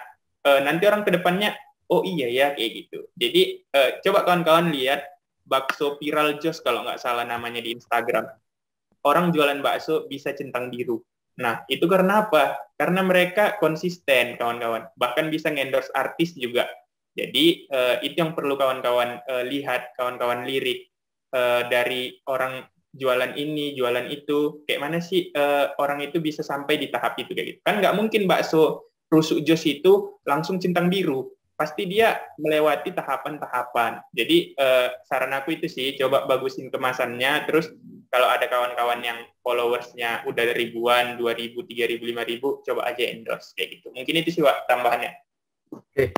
nanti orang kedepannya oh iya ya kayak gitu. Jadi coba kawan-kawan lihat bakso viral Jos kalau nggak salah namanya di Instagram, orang jualan bakso bisa centang biru. Nah, itu karena apa? Karena mereka konsisten, kawan-kawan. Bahkan bisa ngendorse artis juga. Jadi, itu yang perlu kawan-kawan lihat, kawan-kawan lirik. Dari orang jualan ini, jualan itu. Kayak mana sih orang itu bisa sampai di tahap itu? Kayak gitu. Kan nggak mungkin bakso rusuk Jos itu langsung centang biru. Pasti dia melewati tahapan-tahapan. Jadi, saran aku itu sih, coba bagusin kemasannya, terus kalau ada kawan-kawan yang followersnya udah ribuan, 2.000, 3.000, 5.000, coba aja endorse kayak gitu. Mungkin itu sih Pak tambahannya. Oke.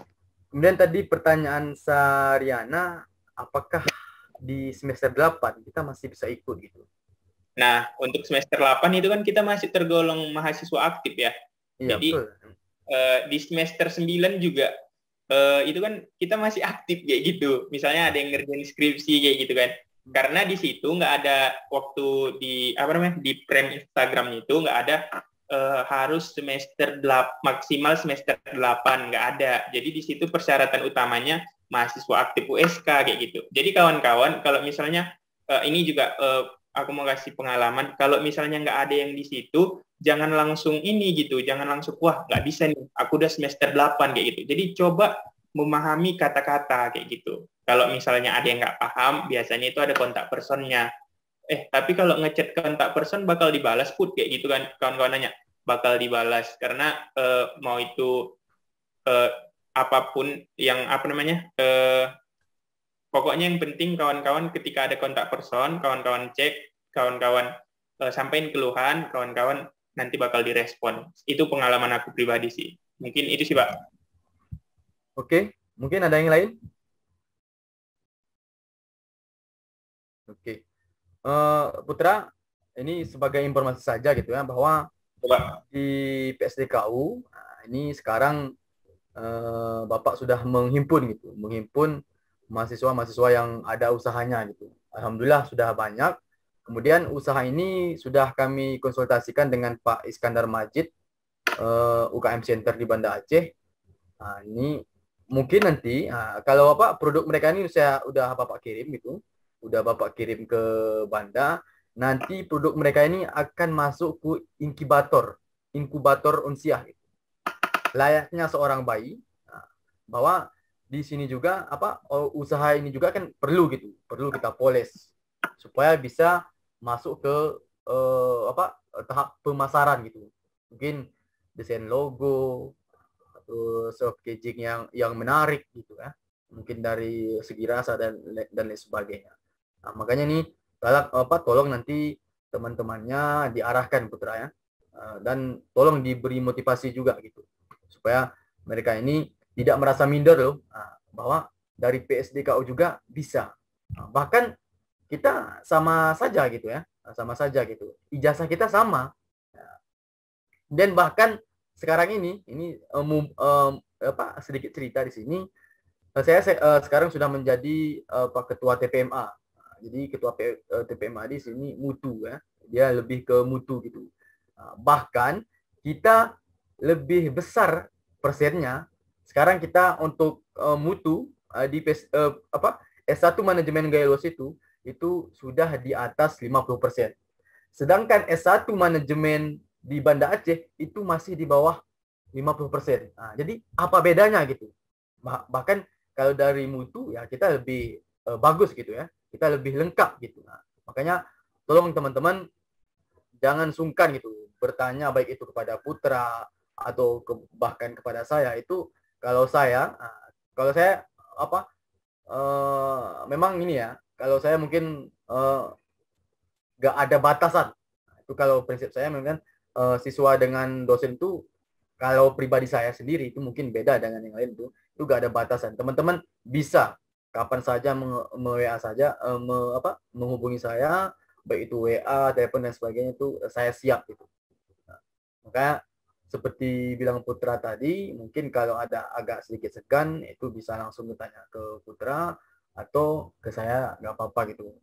Kemudian tadi pertanyaan Sariana, apakah di semester 8 kita masih bisa ikut gitu? Nah, untuk semester 8 itu kan kita masih tergolong mahasiswa aktif ya. Iya, jadi betul. Di semester 9 juga itu kan kita masih aktif kayak gitu. Misalnya ada yang ngerjain skripsi kayak gitu kan. Karena di situ nggak ada waktu di di frame Instagram itu nggak ada harus maksimal semester 8, nggak ada. Jadi di situ persyaratan utamanya mahasiswa aktif USK kayak gitu. Jadi kawan-kawan kalau misalnya ini juga aku mau kasih pengalaman, kalau misalnya nggak ada yang di situ, jangan langsung ini gitu, jangan langsung wah nggak bisa nih, aku udah semester 8 kayak gitu. Jadi coba memahami kata-kata kayak gitu. Kalau misalnya ada yang nggak paham, biasanya itu ada kontak personnya. Tapi kalau ngechat kontak person bakal dibalas put kayak gitu kan, kawan-kawan nanya bakal dibalas karena mau itu apapun yang pokoknya yang penting kawan-kawan ketika ada kontak person, kawan-kawan cek, kawan-kawan sampaikan keluhan, kawan-kawan nanti bakal direspon. Itu pengalaman aku pribadi sih. Mungkin itu sih, Pak. Oke, mungkin ada yang lain? Oke. Putra, ini sebagai informasi saja gitu ya, bahwa di PSDKU ini sekarang Bapak sudah menghimpun mahasiswa-mahasiswa yang ada usahanya gitu. Alhamdulillah sudah banyak. Kemudian usaha ini sudah kami konsultasikan dengan Pak Iskandar Majid, UKM Center di Banda Aceh. Nah, ini mungkin nanti kalau produk mereka ini udah Bapak kirim gitu, udah Bapak kirim ke Banda, nanti produk mereka ini akan masuk ke inkubator unsiah gitu. Layaknya seorang bayi, bahwa di sini juga usaha ini juga kan perlu kita poles supaya bisa masuk ke tahap pemasaran gitu. Mungkin desain logo atau packaging yang menarik gitu ya. Mungkin dari segi rasa dan lain sebagainya. Nah, makanya nih tolong nanti teman-temannya diarahkan Putra ya. Dan tolong diberi motivasi juga gitu. Supaya mereka ini tidak merasa minder loh, bahwa dari PSDKU juga bisa. Bahkan kita sama saja gitu ya, ijazah kita sama. Dan bahkan sekarang ini sedikit cerita di sini. Saya sekarang sudah menjadi ketua TPMA. Jadi ketua TPMA di sini mutu ya, dia lebih ke mutu gitu. Bahkan kita lebih besar persennya. Sekarang kita untuk mutu di S1 manajemen gaya luas itu sudah di atas 50%. Sedangkan S1 manajemen di Banda Aceh itu masih di bawah 50%. Nah, jadi apa bedanya gitu? Bahkan kalau dari mutu ya kita lebih bagus gitu ya. Kita lebih lengkap gitu. Nah, makanya tolong teman-teman jangan sungkan gitu bertanya, baik itu kepada Putra atau bahkan kepada saya. Itu kalau saya memang ini ya, kalau saya mungkin nggak ada batasan. Itu kalau prinsip saya memang siswa dengan dosen itu, kalau pribadi saya sendiri itu mungkin beda dengan yang lain, itu nggak ada batasan. Teman-teman bisa kapan saja menghubungi saya, baik itu WA, telepon dan sebagainya, itu saya siap gitu. Nah, makanya seperti bilang Putra tadi, mungkin kalau ada agak sedikit segan, itu bisa langsung bertanya ke Putra atau ke saya, nggak apa-apa gitu.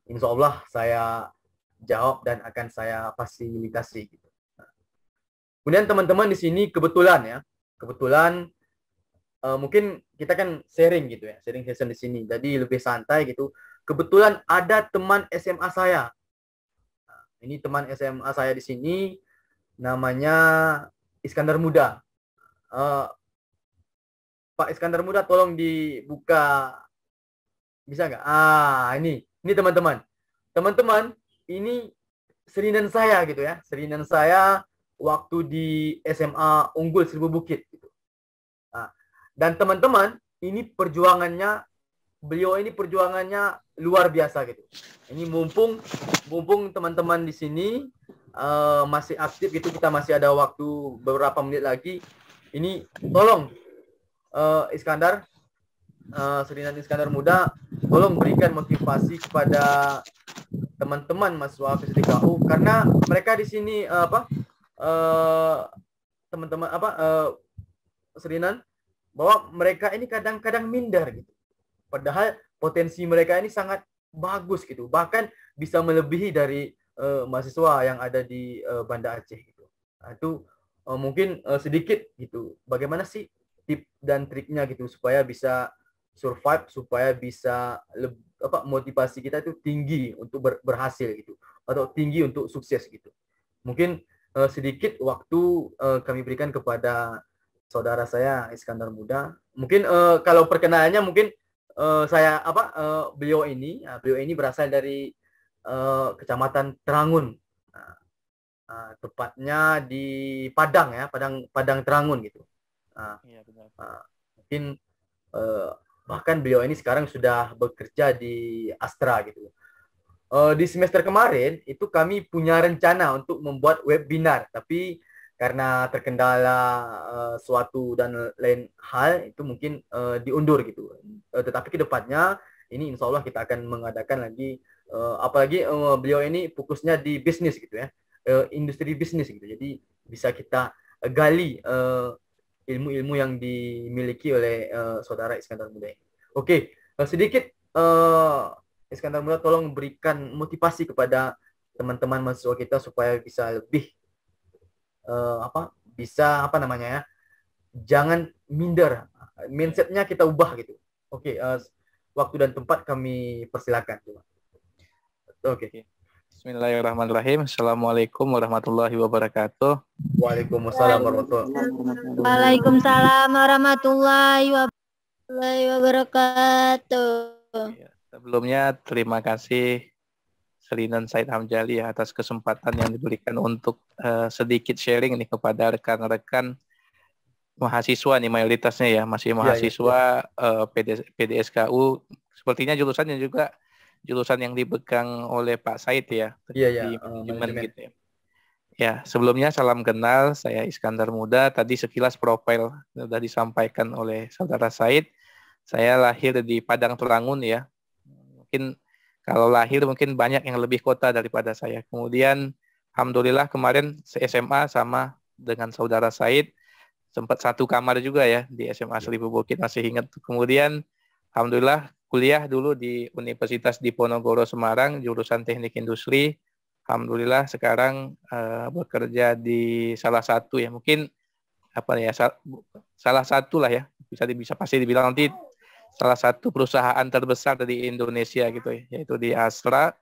Insya Allah saya jawab dan akan saya fasilitasi gitu. Kemudian teman-teman di sini kebetulan mungkin kita kan sharing gitu ya, sharing session di sini, jadi lebih santai gitu. Kebetulan ada teman SMA saya. Nah, ini teman SMA saya di sini, namanya Iskandar Muda. Pak Iskandar Muda, tolong dibuka, bisa nggak? Ini teman-teman, ini serinan saya gitu ya, serinan saya waktu di SMA Unggul Seribu Bukit gitu. Nah, dan teman-teman, ini beliau ini perjuangannya luar biasa gitu. Ini mumpung teman-teman di sini masih aktif gitu, kita masih ada waktu beberapa menit lagi. Ini tolong Iskandar, serinan Iskandar Muda, tolong berikan motivasi kepada teman-teman mahasiswa PSDKU, karena mereka di sini teman-teman serinan bahwa mereka ini kadang-kadang minder gitu. Padahal potensi mereka ini sangat bagus gitu. Bahkan bisa melebihi dari mahasiswa yang ada di Banda Aceh gitu. Nah, itu mungkin sedikit gitu. Bagaimana sih tip dan triknya gitu supaya bisa survive, supaya bisa motivasi kita itu tinggi untuk berhasil gitu, atau tinggi untuk sukses gitu. Mungkin sedikit waktu kami berikan kepada saudara saya Iskandar Muda. Mungkin kalau perkenalannya mungkin beliau ini berasal dari Kecamatan Terangun. Tepatnya di Padang ya, Padang Terangun gitu. Iya, benar. Mungkin bahkan beliau ini sekarang sudah bekerja di Astra gitu. Di semester kemarin itu kami punya rencana untuk membuat webinar, tapi karena terkendala suatu dan lain hal itu mungkin diundur gitu. Tetapi ke depannya ini insya Allah kita akan mengadakan lagi, apalagi beliau ini fokusnya di bisnis gitu ya, industri bisnis gitu. Jadi bisa kita gali ilmu-ilmu yang dimiliki oleh saudara Iskandar Muda ini. Oke, sedikit Iskandar Muda tolong berikan motivasi kepada teman-teman mahasiswa kita supaya bisa lebih jangan minder, mindsetnya kita ubah gitu. Oke, waktu dan tempat kami persilakan. Oke. Bismillahirrahmanirrahim. Assalamualaikum warahmatullahi wabarakatuh. Waalaikumsalam warahmatullahi wabarakatuh. Waalaikumsalam warahmatullahi wabarakatuh. Sebelumnya terima kasih Selinan Said Hamjali atas kesempatan yang diberikan untuk sedikit sharing nih kepada rekan-rekan mahasiswa nih, mayoritasnya ya masih mahasiswa PDSKU. Sepertinya jurusannya juga jurusan yang dipegang oleh Pak Said ya, di manajemen gitu ya. Ya, sebelumnya salam kenal, saya Iskandar Muda. Tadi sekilas profil sudah disampaikan oleh saudara Said. Saya lahir di Padang Terangun ya. Mungkin kalau lahir mungkin banyak yang lebih kota daripada saya. Kemudian alhamdulillah kemarin SMA sama dengan saudara Said, sempat satu kamar juga ya di SMA Seribu Bukit, masih ingat. Kemudian alhamdulillah kuliah dulu di Universitas Diponegoro Semarang, jurusan Teknik Industri. Alhamdulillah sekarang bekerja di salah satu ya, mungkin salah satu lah ya, bisa pasti dibilang nanti salah satu perusahaan terbesar di Indonesia gitu ya, yaitu di Astra.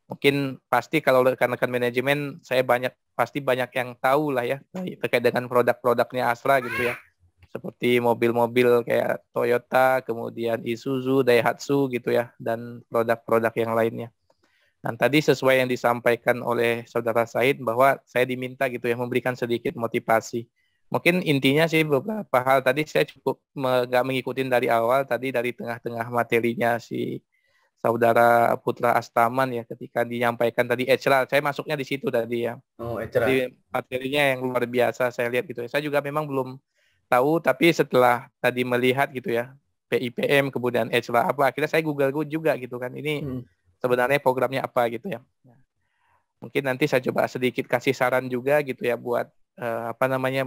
Mungkin pasti kalau rekan-rekan manajemen saya pasti banyak yang tahu lah ya terkait dengan produk-produknya Astra gitu ya. Seperti mobil-mobil kayak Toyota, kemudian Isuzu, Daihatsu gitu ya, dan produk-produk yang lainnya. Nah, tadi sesuai yang disampaikan oleh saudara Said bahwa saya diminta gitu ya memberikan sedikit motivasi. Mungkin intinya sih beberapa hal tadi saya cukup nggak mengikutin dari awal, tadi dari tengah-tengah materinya si saudara Putra Astaman ya ketika menyampaikan tadi HR, saya masuknya di situ tadi ya. Jadi materinya yang luar biasa saya lihat gitu ya. Saya juga memang belum tahu, tapi setelah tadi melihat gitu ya PIPM kemudian HR apa, akhirnya saya Google juga gitu kan, ini sebenarnya programnya apa gitu ya. Mungkin nanti saya coba sedikit kasih saran juga gitu ya buat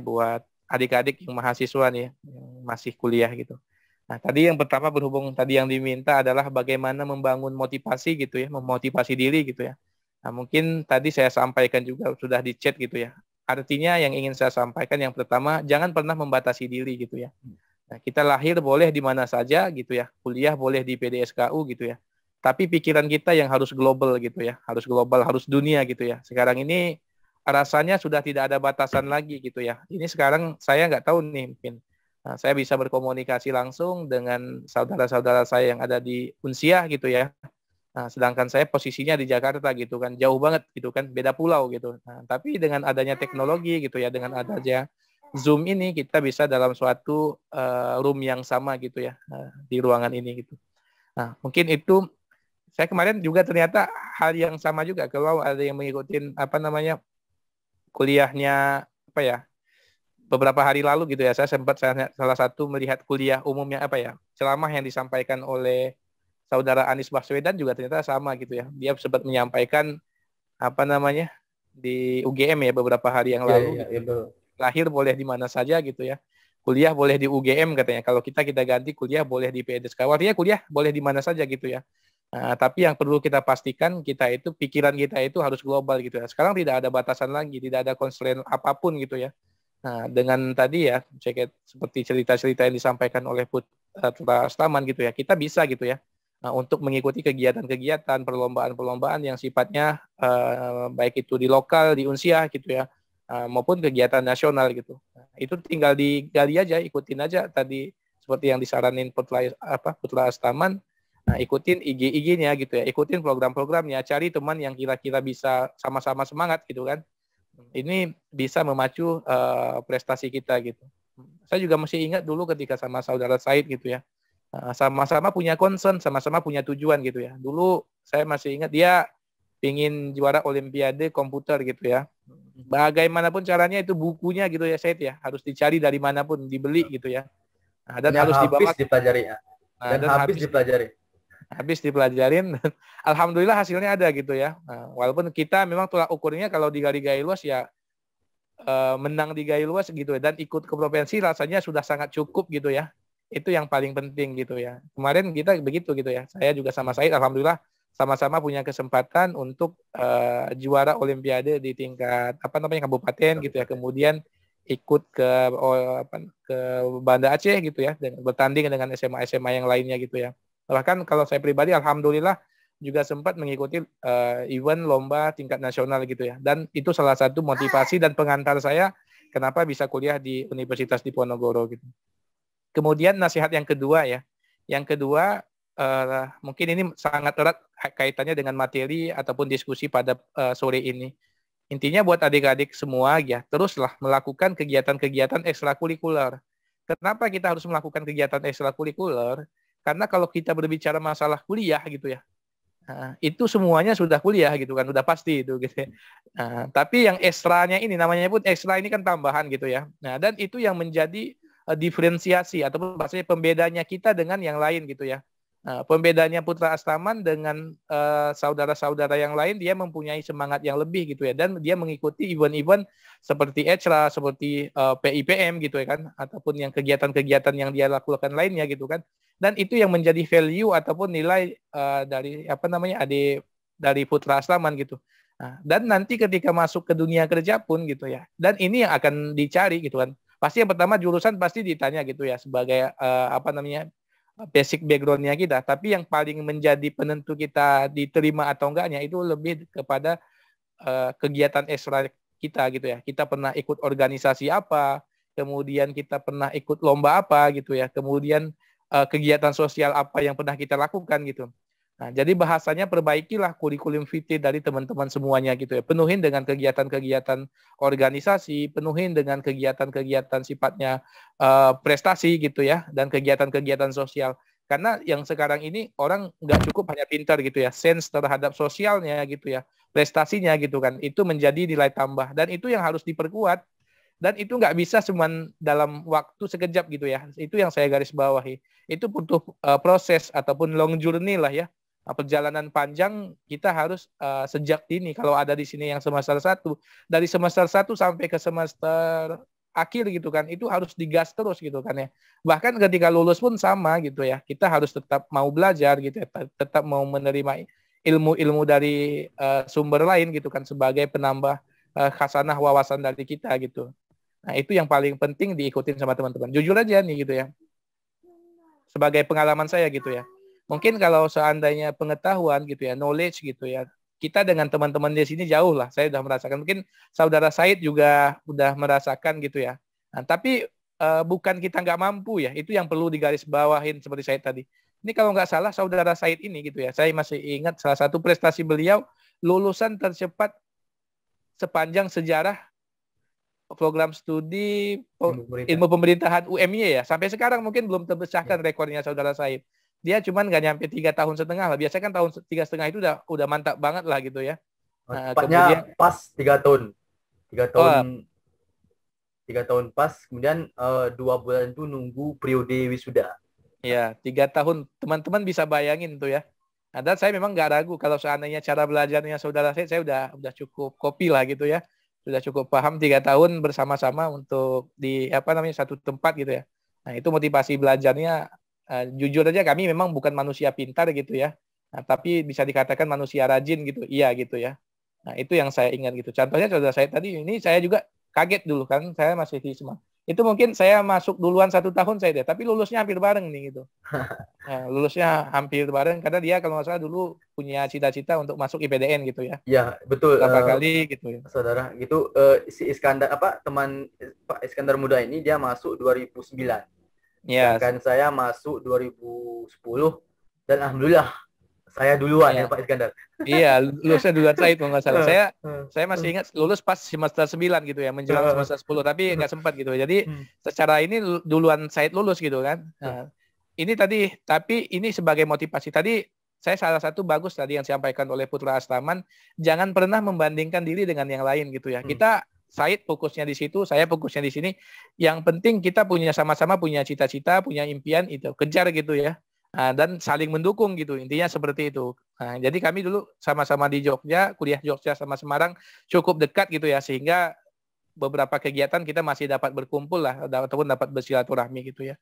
buat adik-adik yang mahasiswa nih yang masih kuliah gitu. Nah, tadi yang pertama berhubung tadi yang diminta adalah bagaimana membangun motivasi gitu ya, memotivasi diri gitu ya. Nah, mungkin tadi saya sampaikan juga sudah di chat gitu ya. Artinya yang ingin saya sampaikan yang pertama, jangan pernah membatasi diri gitu ya. Nah, kita lahir boleh di mana saja gitu ya, kuliah boleh di PDSKU gitu ya. Tapi pikiran kita yang harus global gitu ya, harus global, harus dunia gitu ya. Sekarang ini rasanya sudah tidak ada batasan lagi gitu ya. Ini sekarang saya nggak tahu nih mungkin. Nah, saya bisa berkomunikasi langsung dengan saudara-saudara saya yang ada di Unsiah gitu ya. Nah, sedangkan saya posisinya di Jakarta gitu kan, jauh banget gitu kan, beda pulau gitu. Nah, tapi dengan adanya teknologi gitu ya, dengan adanya Zoom ini kita bisa dalam suatu room yang sama gitu ya, di ruangan ini gitu. Nah, mungkin itu saya kemarin juga ternyata hal yang sama juga kalau ada yang mengikuti kuliahnya beberapa hari lalu gitu ya, saya sempat salah satu melihat kuliah umumnya ceramah yang disampaikan oleh saudara Anies Baswedan juga ternyata sama gitu ya. Dia sempat menyampaikan di UGM ya beberapa hari yang lalu. Lahir boleh di mana saja gitu ya. kuliah boleh di UGM katanya. Kalau kita ganti kuliah boleh di PDSK. Artinya kuliah boleh di mana saja gitu ya. Tapi yang perlu kita pastikan pikiran kita itu harus global gitu ya. Sekarang tidak ada batasan lagi, tidak ada constraint apapun gitu ya. Nah, dengan tadi ya, seperti cerita-cerita yang disampaikan oleh Putra Astaman gitu ya, kita bisa gitu ya, untuk mengikuti kegiatan-kegiatan, perlombaan-perlombaan yang sifatnya baik itu di lokal, di Unsia gitu ya, maupun kegiatan nasional gitu. Nah, itu tinggal digali aja, ikutin aja tadi seperti yang disaranin Putra Astaman. Nah, ikutin IG-nya gitu ya, ikutin program-programnya, cari teman yang kira-kira bisa sama-sama semangat gitu kan. Ini bisa memacu prestasi kita gitu. Saya juga masih ingat dulu ketika sama saudara Said gitu ya, sama-sama punya concern, sama-sama punya tujuan gitu ya. Dulu saya masih ingat dia ingin juara Olimpiade komputer gitu ya. Bagaimanapun caranya itu bukunya gitu ya Said ya, harus dicari dari manapun, dibeli gitu ya. Dan harus dibawa dipelajari ya. Dan habis dipelajari. Habis dipelajarin, alhamdulillah hasilnya ada gitu ya. Walaupun kita memang tolak ukurnya kalau di gai luas ya menang di gai luas gitu ya, dan ikut ke provinsi rasanya sudah sangat cukup gitu ya. Itu yang paling penting gitu ya. Kemarin kita begitu gitu ya. Saya juga sama Said alhamdulillah sama-sama punya kesempatan untuk juara Olimpiade di tingkat kabupaten gitu ya. Kemudian ikut ke Banda Aceh gitu ya, dan bertanding dengan SMA yang lainnya gitu ya. Bahkan kalau saya pribadi alhamdulillah juga sempat mengikuti event lomba tingkat nasional gitu ya. Dan itu salah satu motivasi dan pengantar saya kenapa bisa kuliah di Universitas Diponegoro gitu. Kemudian nasihat yang kedua ya. Yang kedua mungkin ini sangat erat kaitannya dengan materi ataupun diskusi pada sore ini. Intinya buat adik-adik semua ya, teruslah melakukan kegiatan-kegiatan ekstrakurikuler. Kenapa kita harus melakukan kegiatan ekstrakurikuler? Karena kalau kita berbicara masalah kuliah gitu ya, itu semuanya sudah kuliah gitu kan, udah pasti itu gitu ya. Tapi yang ekstranya ini, namanya pun ekstra ini kan tambahan gitu ya. Nah, dan itu yang menjadi diferensiasi ataupun bahasanya pembedanya kita dengan yang lain gitu ya. Pembedanya Putra Astaman dengan saudara-saudara yang lain, dia mempunyai semangat yang lebih gitu ya, dan dia mengikuti event-event seperti ECRA, seperti PIPM gitu ya kan, ataupun yang kegiatan-kegiatan yang dia lakukan lainnya gitu kan. Dan itu yang menjadi value ataupun nilai dari Putra Astaman gitu. Dan nanti ketika masuk ke dunia kerja pun gitu ya, dan ini yang akan dicari gitu kan. Pasti yang pertama jurusan pasti ditanya gitu ya, sebagai basic background-nya kita, tapi yang paling menjadi penentu kita diterima atau enggaknya itu lebih kepada kegiatan ekstra kita gitu ya. Kita pernah ikut organisasi apa, kemudian kita pernah ikut lomba apa gitu ya, kemudian kegiatan sosial apa yang pernah kita lakukan gitu. Nah, jadi bahasanya perbaikilah kurikulum vitae dari teman-teman semuanya gitu ya. Penuhin dengan kegiatan-kegiatan organisasi, penuhin dengan kegiatan-kegiatan sifatnya prestasi gitu ya, dan kegiatan-kegiatan sosial. Karena yang sekarang ini orang nggak cukup hanya pintar gitu ya, sense terhadap sosialnya gitu ya, prestasinya gitu kan, itu menjadi nilai tambah, dan itu yang harus diperkuat. Dan itu nggak bisa cuma dalam waktu sekejap gitu ya. Itu yang saya garis bawahi. Itu butuh proses ataupun long journey lah ya. Perjalanan panjang kita harus sejak dini. Kalau ada di sini yang semester 1, dari semester 1 sampai ke semester akhir gitu kan, itu harus digas terus gitu kan ya. Bahkan ketika lulus pun sama gitu ya. Kita harus tetap mau belajar gitu ya, tetap mau menerima ilmu-ilmu dari sumber lain gitu kan, sebagai penambah khasanah wawasan dari kita gitu. Nah, itu yang paling penting diikutin sama teman-teman. Jujur aja nih gitu ya. Sebagai pengalaman saya gitu ya. Mungkin kalau seandainya pengetahuan gitu ya, knowledge gitu ya, kita dengan teman-teman di sini jauh lah. Saya sudah merasakan. Mungkin saudara Said juga udah merasakan gitu ya. Nah, tapi bukan kita nggak mampu ya. Itu yang perlu digarisbawahin seperti saya tadi. Ini kalau nggak salah saudara Said ini gitu ya. Saya masih ingat salah satu prestasi beliau, lulusan tercepat sepanjang sejarah program studi ilmu pemerintahan UMY ya. Sampai sekarang mungkin belum terpecahkan rekornya saudara Said. Dia cuman nggak nyampe 3,5 tahun lah. Biasanya kan tahun 3,5 itu udah mantap banget lah gitu ya. Nah, kemudian pas 3 tahun. 3 tahun pas, kemudian 2 bulan itu nunggu periode wisuda. Ya, 3 tahun. Teman-teman bisa bayangin tuh ya. Nah, dan saya memang nggak ragu kalau seandainya cara belajarnya saudara saya udah cukup copy lah gitu ya. sudah cukup paham 3 tahun bersama-sama untuk di satu tempat gitu ya. Nah, itu motivasi belajarnya jujur aja kami memang bukan manusia pintar gitu ya. Nah, tapi bisa dikatakan manusia rajin gitu. Iya gitu ya. Nah, itu yang saya ingat gitu. Contohnya saudara saya tadi ini saya juga kaget dulu kan saya masih di Semarang. Itu mungkin saya masuk duluan 1 tahun saya deh, tapi lulusnya hampir bareng nih gitu. Nah, lulusnya hampir bareng karena dia kalau nggak salah dulu punya cita-cita untuk masuk IPDN gitu ya. Ya, betul. Berapa kali gitu ya. Saudara, gitu si Iskandar teman Pak Iskandar Muda ini dia masuk 2009. Ya. Sedangkan saya masuk 2010 dan alhamdulillah saya duluan ya Pak Iskandar. Iya, lulusnya duluan saya itu nggak salah. Saya masih ingat lulus pas semester 9 gitu ya, menjelang semester 10 tapi nggak sempat gitu. Jadi secara ini duluan saya lulus gitu kan. Nah, ini tadi, tapi ini sebagai motivasi tadi saya salah satu bagus tadi yang disampaikan oleh Putra Astaman, jangan pernah membandingkan diri dengan yang lain gitu ya. Kita Said fokusnya di situ, saya fokusnya di sini. Yang penting kita sama-sama punya cita-cita, punya impian itu, kejar gitu ya. Nah, dan saling mendukung gitu, intinya seperti itu. Nah, jadi kami dulu sama-sama di Jogja, kuliah Jogja sama Semarang cukup dekat gitu ya, sehingga beberapa kegiatan kita masih dapat berkumpul lah, ataupun dapat bersilaturahmi gitu ya.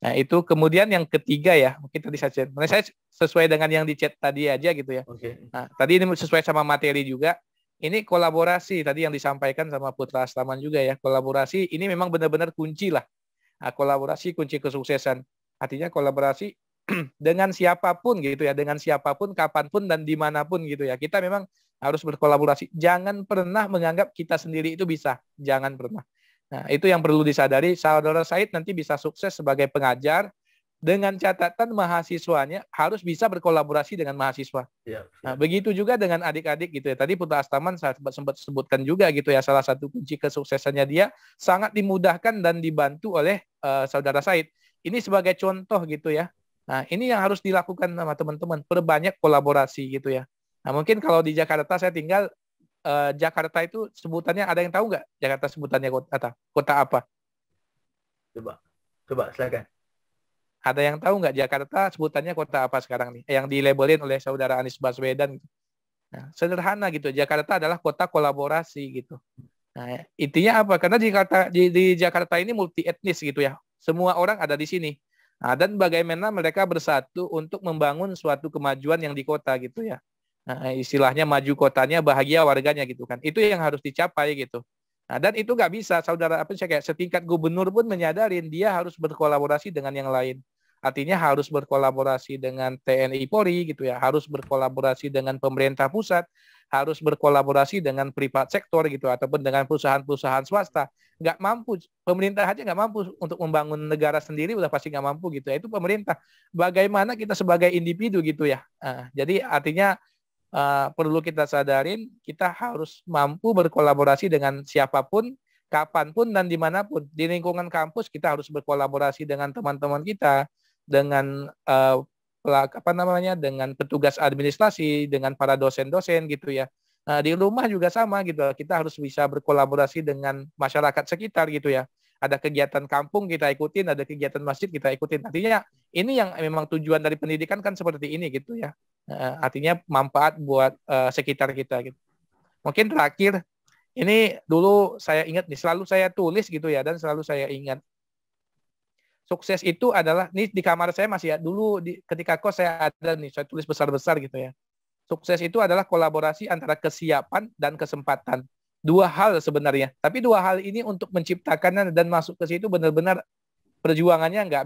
Nah, itu kemudian yang ketiga ya, mungkin tadi saya sesuai dengan yang di chat tadi aja gitu ya. Nah, tadi ini sesuai sama materi juga. Ini kolaborasi tadi yang disampaikan sama Putra Astaman juga ya. Kolaborasi ini memang benar-benar kunci lah. Nah, kolaborasi kunci kesuksesan. Artinya kolaborasi dengan siapapun gitu ya, dengan siapapun, kapanpun dan dimanapun gitu ya. Kita memang harus berkolaborasi. Jangan pernah menganggap kita sendiri itu bisa. Jangan pernah. Nah, itu yang perlu disadari. Saudara Said nanti bisa sukses sebagai pengajar dengan catatan mahasiswanya harus bisa berkolaborasi dengan mahasiswa. Nah, begitu juga dengan adik-adik gitu ya. Tadi Putra Astaman saya sempat sebutkan juga gitu ya, salah satu kunci kesuksesannya dia sangat dimudahkan dan dibantu oleh saudara Said. Ini sebagai contoh gitu ya. Nah, ini yang harus dilakukan sama teman-teman, perbanyak kolaborasi gitu ya. Nah, mungkin kalau di Jakarta saya tinggal, Jakarta itu sebutannya ada yang tahu nggak? Jakarta sebutannya kota apa? Coba silakan. Ada yang tahu nggak Jakarta sebutannya kota apa sekarang nih? Yang dilabelin oleh saudara Anies Baswedan. Gitu. Nah, sederhana gitu. Jakarta adalah kota kolaborasi gitu. Nah, intinya apa? Karena di Jakarta ini multi etnis gitu ya. Semua orang ada di sini. Nah, dan bagaimana mereka bersatu untuk membangun suatu kemajuan yang di kota gitu ya. Nah, istilahnya maju kotanya, bahagia warganya gitu kan. Itu yang harus dicapai gitu. Nah, dan itu nggak bisa, saudara kayak setingkat gubernur pun menyadarin dia harus berkolaborasi dengan yang lain. Artinya harus berkolaborasi dengan TNI Polri gitu ya, harus berkolaborasi dengan pemerintah pusat, harus berkolaborasi dengan privat sektor gitu, ataupun dengan perusahaan-perusahaan swasta. Nggak mampu, pemerintah aja nggak mampu untuk membangun negara sendiri, udah pasti nggak mampu gitu ya. Itu pemerintah. Bagaimana kita sebagai individu gitu ya. Nah, jadi artinya perlu kita sadarin, kita harus mampu berkolaborasi dengan siapapun, kapanpun dan dimanapun. Di lingkungan kampus kita harus berkolaborasi dengan teman-teman kita, dengan dengan petugas administrasi, dengan para dosen-dosen gitu ya. Nah, di rumah juga sama gitu. Kita harus bisa berkolaborasi dengan masyarakat sekitar gitu ya. Ada kegiatan kampung kita ikutin, ada kegiatan masjid kita ikutin. Artinya ini yang memang tujuan dari pendidikan kan seperti ini gitu ya. Artinya manfaat buat sekitar kita gitu. Mungkin terakhir, ini dulu saya ingat nih, selalu saya tulis gitu ya, dan selalu saya ingat. Sukses itu adalah, nih di kamar saya masih ya, dulu ketika kos saya ada nih, saya tulis besar-besar gitu ya. Sukses itu adalah kolaborasi antara kesiapan dan kesempatan. Dua hal sebenarnya, tapi dua hal ini untuk menciptakannya dan masuk ke situ benar-benar perjuangannya nggak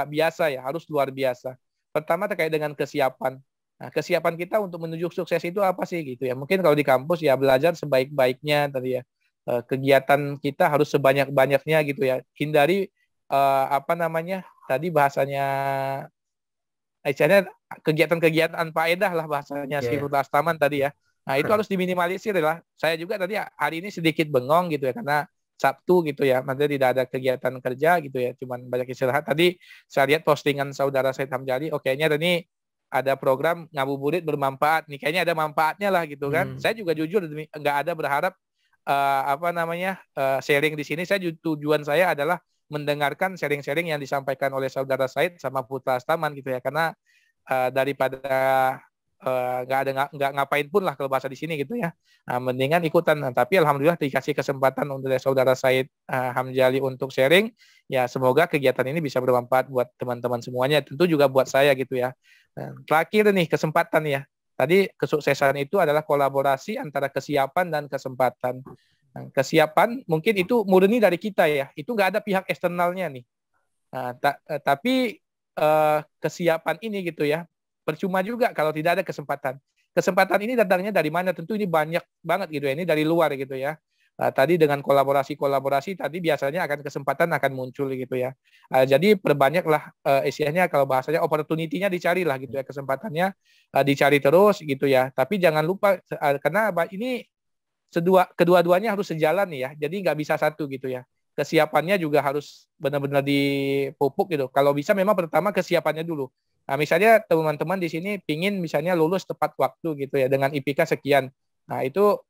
biasa ya, harus luar biasa. Pertama terkait dengan kesiapan. Nah, kesiapan kita untuk menuju sukses itu apa sih gitu ya? Mungkin kalau di kampus ya belajar sebaik-baiknya tadi ya. Kegiatan kita harus sebanyak-banyaknya gitu ya. Hindari tadi bahasanya kegiatan-kegiatan faedah lah bahasanya si Putra Astaman tadi ya. Nah, itu harus diminimalisir lah. Saya juga tadi hari ini sedikit bengong gitu ya, karena Sabtu gitu ya, nanti tidak ada kegiatan kerja gitu ya, cuman banyak istirahat. Tadi saya lihat postingan saudara Said Hamjali, kayaknya ini ada program ngabuburit bermanfaat nih, kayaknya ada manfaatnya lah gitu kan. Saya juga jujur nggak ada berharap sharing di sini. Tujuan saya adalah mendengarkan sharing-sharing yang disampaikan oleh saudara Said sama Putra Astaman gitu ya, karena daripada nggak ngapain pun lah kalau bahasa di sini gitu ya. Nah, mendingan ikutan. Nah, tapi alhamdulillah dikasih kesempatan untuk saudara Said Hamzali untuk sharing. Ya semoga kegiatan ini bisa bermanfaat buat teman-teman semuanya. Tentu juga buat saya gitu ya. Nah, terakhir nih kesempatan ya. Tadi kesuksesan itu adalah kolaborasi antara kesiapan dan kesempatan. Nah, kesiapan mungkin itu murni dari kita ya. Itu nggak ada pihak eksternalnya nih. Nah, tapi kesiapan ini gitu ya. Percuma juga kalau tidak ada kesempatan. Kesempatan ini datangnya dari mana? Tentu ini banyak banget gitu ya. Ini dari luar gitu ya. Tadi dengan kolaborasi tadi biasanya kesempatan akan muncul gitu ya. Jadi perbanyaklah istilahnya kalau bahasanya opportunity-nya dicarilah gitu ya, kesempatannya dicari terus gitu ya. Tapi jangan lupa karena ini kedua-duanya harus sejalan ya. Jadi nggak bisa satu gitu ya. Kesiapannya juga harus benar-benar dipupuk gitu. Kalau bisa memang pertama kesiapannya dulu. Nah, misalnya teman-teman di sini pingin misalnya lulus tepat waktu gitu ya dengan IPK sekian. Nah, itu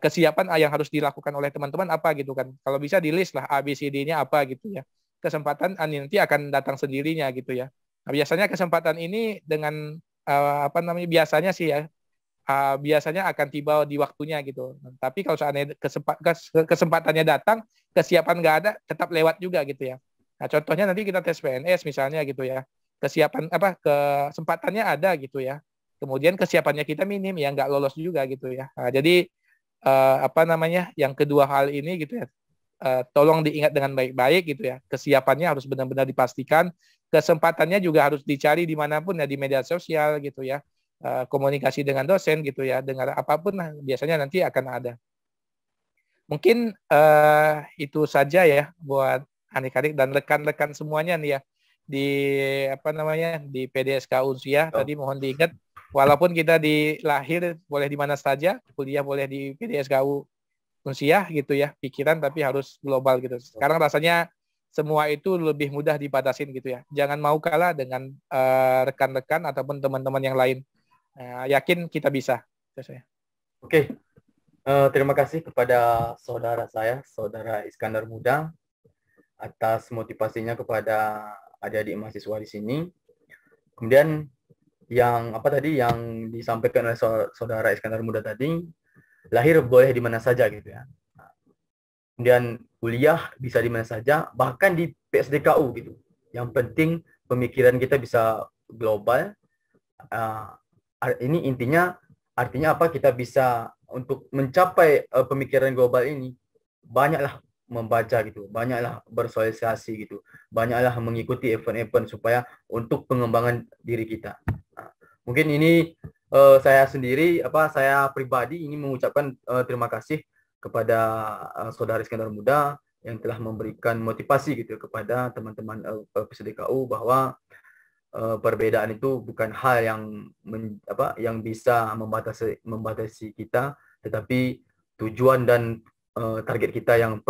kesiapan yang harus dilakukan oleh teman-teman apa gitu kan. Kalau bisa di list lah ABCD-nya apa gitu ya. Kesempatan nanti akan datang sendirinya gitu ya. Nah, biasanya kesempatan ini dengan biasanya sih ya biasanya akan tiba di waktunya gitu. Nah, tapi kalau seandainya kesempatannya datang, kesiapan nggak ada, tetap lewat juga gitu ya. Nah, contohnya nanti kita tes PNS misalnya gitu ya. Kesempatannya ada gitu ya. Kemudian kesiapannya kita minim ya nggak lolos juga gitu ya. Nah, jadi yang kedua hal ini gitu ya. Tolong diingat dengan baik-baik gitu ya. Kesiapannya harus benar-benar dipastikan. Kesempatannya juga harus dicari dimanapun ya, di media sosial gitu ya. Komunikasi dengan dosen gitu ya. Dengar apapun nah, biasanya nanti akan ada. Mungkin itu saja ya buat adik-adik dan rekan-rekan semuanya nih ya di PDSK Unsia. Tadi mohon diingat walaupun kita lahir boleh di mana saja, kuliah boleh di PDSKU Unsia gitu ya, pikiran tapi harus global gitu. Sekarang rasanya semua itu lebih mudah dibatasin gitu ya. Jangan mau kalah dengan rekan-rekan ataupun teman-teman yang lain. Yakin kita bisa. Oke. Terima kasih kepada saudara saya, saudara Iskandar Muda, atas motivasinya kepada adik-adik mahasiswa di sini. Kemudian yang disampaikan oleh saudara Iskandar Muda tadi, lahir boleh di mana saja gitu ya. Kemudian kuliah bisa di mana saja, bahkan di PSDKU gitu. Yang penting pemikiran kita bisa global. Ini artinya apa? Kita bisa untuk mencapai pemikiran global ini banyaklah membaca gitu, banyaklah bersosialisasi gitu, banyaklah mengikuti event-event supaya untuk pengembangan diri kita. Mungkin ini saya pribadi ini mengucapkan terima kasih kepada saudara Iskandar Muda yang telah memberikan motivasi gitu kepada teman-teman PSDKU bahwa perbedaan itu bukan hal yang bisa membatasi kita, tetapi tujuan dan target kita yang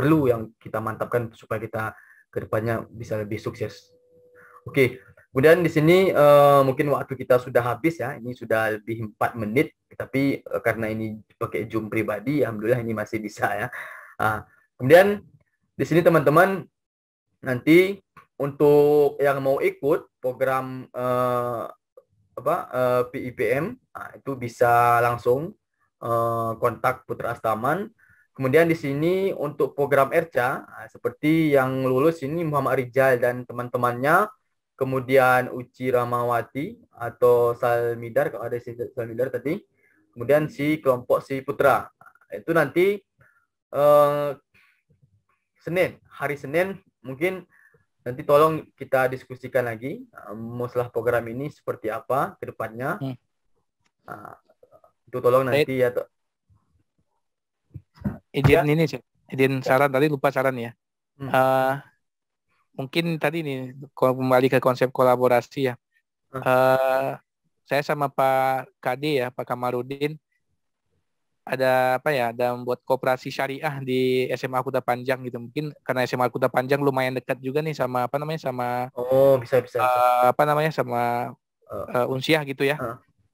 kita mantapkan supaya kita kedepannya bisa lebih sukses. Oke, kemudian di sini mungkin waktu kita sudah habis ya, ini sudah lebih 4 menit, tapi karena ini pakai Zoom pribadi, alhamdulillah ini masih bisa ya. Kemudian di sini teman-teman nanti untuk yang mau ikut program PIPM itu bisa langsung kontak Putra Astaman. Kemudian di sini untuk program ERCA seperti yang lulus ini Muhammad Rijal dan teman-temannya, kemudian Uci Ramawati atau Salmidar kalau ada Salmidar tadi, kemudian kelompok Putra. Itu nanti hari Senin mungkin nanti tolong kita diskusikan lagi masalah program ini seperti apa ke depannya. Itu tolong nanti ya. Izin saran tadi lupa saran ya. Mungkin tadi nih kembali ke konsep kolaborasi ya. Saya sama Pak Kade ya, Pak Kamarudin ada membuat koperasi syariah di SMA Kuta Panjang gitu. Mungkin karena SMA Kuta Panjang lumayan dekat juga nih sama sama Unsiah gitu ya.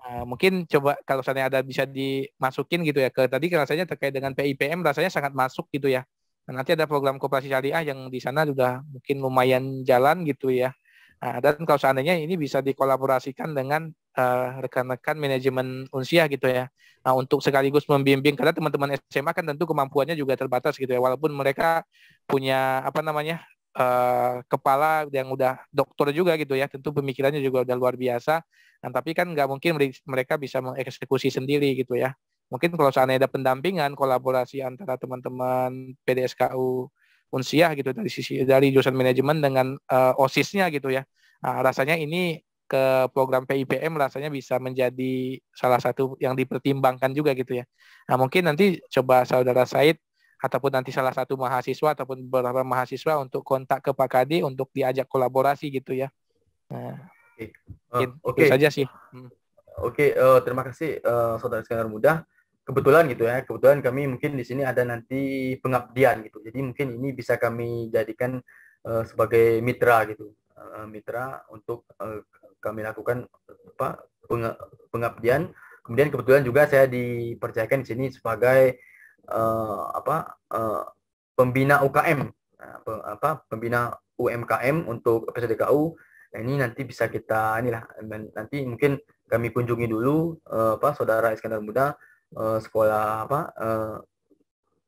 Mungkin coba kalau misalnya ada bisa dimasukin gitu ya ke tadi rasanya terkait dengan PIPM rasanya sangat masuk gitu ya. Nah, nanti ada program koperasi syariah yang di sana sudah mungkin lumayan jalan gitu ya. Nah, dan kalau seandainya ini bisa dikolaborasikan dengan rekan-rekan manajemen Unsia gitu ya. Nah, untuk sekaligus membimbing, karena teman-teman SMA kan tentu kemampuannya juga terbatas gitu ya, walaupun mereka punya apa namanya kepala yang udah dokter juga gitu ya, tentu pemikirannya juga udah luar biasa. Nah, tapi kan nggak mungkin mereka bisa mengeksekusi sendiri gitu ya. Mungkin kalau seandainya ada pendampingan, kolaborasi antara teman-teman PDSKU Unsia gitu dari jurusan manajemen dengan OSIS-nya gitu ya. Nah, rasanya ini ke program PIPM rasanya bisa menjadi salah satu yang dipertimbangkan juga gitu ya. Nah, mungkin nanti coba Saudara Said ataupun nanti salah satu mahasiswa ataupun beberapa mahasiswa untuk kontak ke Pak Kadi untuk diajak kolaborasi gitu ya. Nah, Oke. itu saja sih. Oke, terima kasih Saudara Iskandar Muda. Kebetulan gitu ya, kebetulan kami mungkin di sini ada nanti pengabdian gitu. Jadi mungkin ini bisa kami jadikan sebagai mitra gitu, mitra untuk kami lakukan pengabdian. Kemudian kebetulan juga saya dipercayakan di sini sebagai pembina UKM, pembina UMKM untuk PSDKU. Nah, ini nanti bisa kita nanti mungkin kami kunjungi dulu Saudara Iskandar Muda sekolah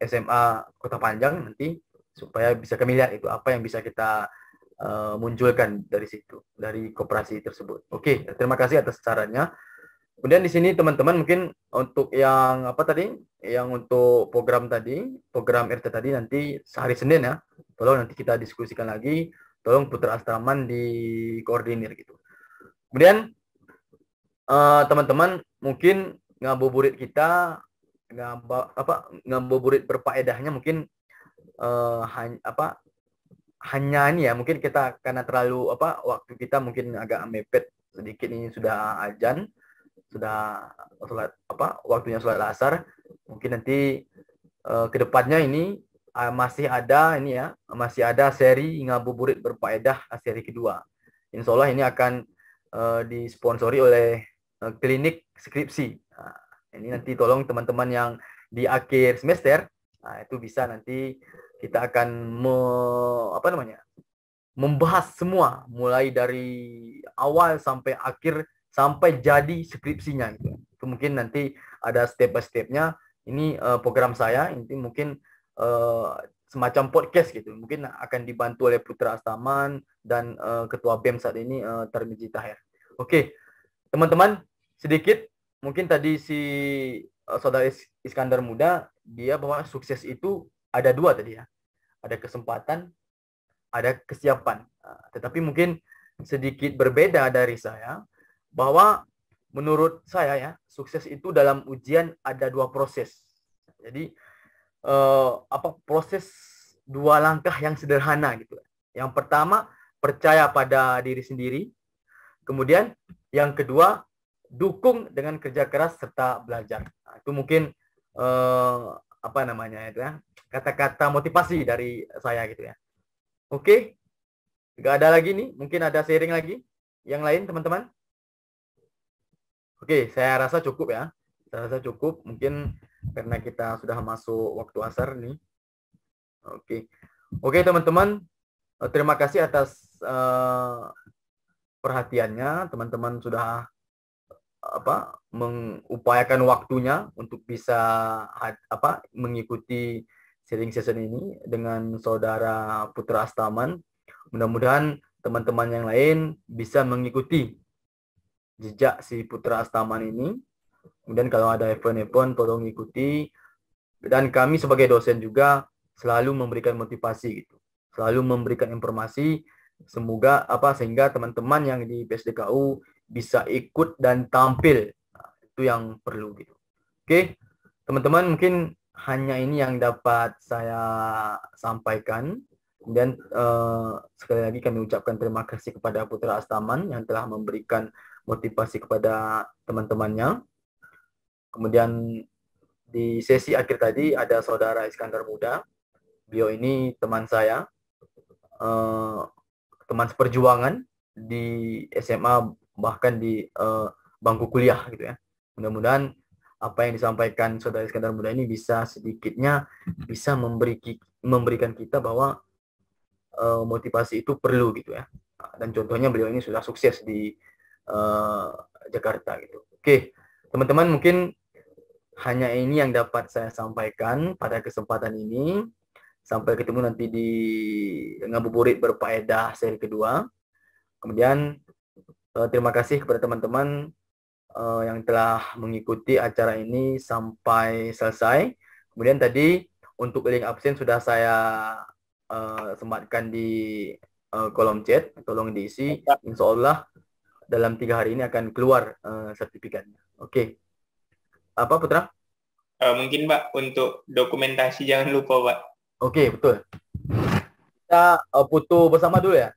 SMA Kota Panjang nanti supaya bisa kami lihat itu apa yang bisa kita munculkan dari situ, dari koperasi tersebut. Oke, terima kasih atas sarannya. Kemudian di sini teman-teman mungkin untuk yang yang untuk program RT tadi nanti sehari Senin ya. Tolong nanti kita diskusikan lagi. Tolong Putra Astraman dikoordinir gitu. Kemudian teman-teman mungkin ngabuburit kita ngabuburit berfaedahnya mungkin hanya ini ya, mungkin kita karena terlalu waktu kita mungkin agak mepet sedikit, ini sudah azan, sudah sholat waktunya sholat asar. Mungkin nanti kedepannya ini masih ada seri ngabuburit berfaedah seri kedua. Insya Allah ini akan disponsori oleh klinik skripsi. Nah, ini nanti tolong teman-teman yang di akhir semester, nah itu bisa nanti kita akan membahas semua mulai dari awal sampai akhir sampai jadi skripsinya gitu. Itu mungkin nanti ada step by stepnya. Ini program saya ini mungkin semacam podcast gitu. Mungkin akan dibantu oleh Putra Astaman dan Ketua BEM saat ini Tarmizi Tahir. Oke, teman-teman, sedikit mungkin tadi si Saudara Iskandar Muda dia bahwa sukses itu ada dua tadi ya. Ada kesempatan, ada kesiapan. Tetapi mungkin sedikit berbeda dari saya bahwa menurut saya ya, sukses itu dalam ujian ada dua proses. Jadi proses dua langkah yang sederhana gitu. Yang pertama, percaya pada diri sendiri. Kemudian yang kedua, dukung dengan kerja keras serta belajar. Nah, itu mungkin kata-kata motivasi dari saya gitu ya. Oke, nggak ada lagi nih, mungkin ada sharing lagi yang lain teman-teman. Oke, saya rasa cukup ya. Saya rasa cukup, mungkin karena kita sudah masuk waktu asar nih. Oke teman-teman, terima kasih atas perhatiannya. Teman-teman sudah mengupayakan waktunya untuk bisa mengikuti sharing session ini dengan Saudara Putra Astaman. Mudah-mudahan teman-teman yang lain bisa mengikuti jejak si Putra Astaman ini. Kemudian kalau ada event-event tolong ikuti. Dan kami sebagai dosen juga selalu memberikan motivasi gitu. Selalu memberikan informasi sehingga teman-teman yang di PSDKU bisa ikut dan tampil. Nah, itu yang perlu gitu. Oke, teman-teman, mungkin hanya ini yang dapat saya sampaikan. Kemudian sekali lagi kami ucapkan terima kasih kepada Putra Astaman yang telah memberikan motivasi kepada teman-temannya. Kemudian di sesi akhir tadi ada Saudara Iskandar Muda. Beliau ini teman saya, teman seperjuangan di SMA, bahkan di bangku kuliah gitu ya. Mudah-mudahan apa yang disampaikan Saudara Iskandar Muda ini bisa sedikitnya bisa memberikan kita bahwa motivasi itu perlu gitu ya. Dan contohnya beliau ini sudah sukses di Jakarta gitu. Oke, teman-teman, mungkin hanya ini yang dapat saya sampaikan pada kesempatan ini. Sampai ketemu nanti di Ngabuburit Berfaedah seri kedua. Kemudian terima kasih kepada teman-teman yang telah mengikuti acara ini sampai selesai. Kemudian tadi untuk link absen sudah saya sematkan di kolom chat, tolong diisi. Insya Allah dalam 3 hari ini akan keluar sertifikatnya. Oke. Apa Putra? Mungkin Pak untuk dokumentasi jangan lupa Pak. Oke, betul. Kita foto bersama dulu ya.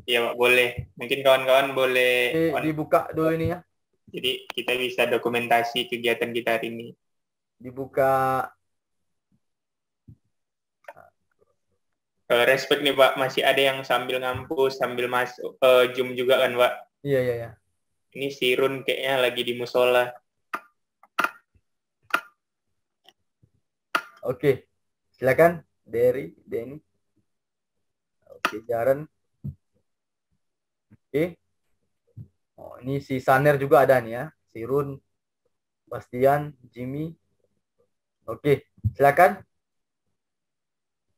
Iya Pak, boleh. Mungkin kawan-kawan boleh dibuka dulu ini ya. Jadi kita bisa dokumentasi kegiatan kita hari ini. Dibuka. Respect nih Pak, masih ada yang sambil ngampus, sambil masuk Zoom juga kan Pak? Iya. Ini si Run kayaknya lagi di musola. Oke, silakan Denny. Oke, Jaren. Oke. Oh, ini si Saner juga ada nih ya. Si Run, Bastian, Jimmy. Oke, silakan.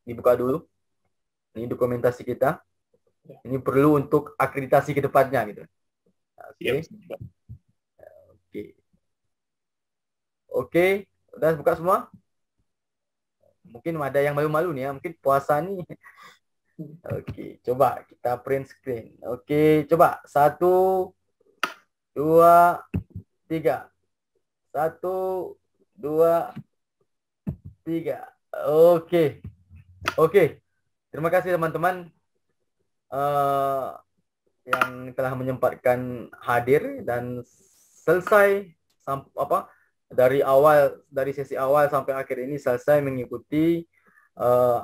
Dibuka dulu. Ini dokumentasi kita. Ini perlu untuk akreditasi ke depannya gitu. Oke. Udah buka semua? Mungkin ada yang malu-malu nih ya. Mungkin puasa nih. Oke, coba kita print screen. Oke, coba 1, 2, 3. 1, 2, 3. Oke. Terima kasih teman-teman yang telah menyempatkan hadir dan selesai dari sesi awal sampai akhir ini selesai mengikuti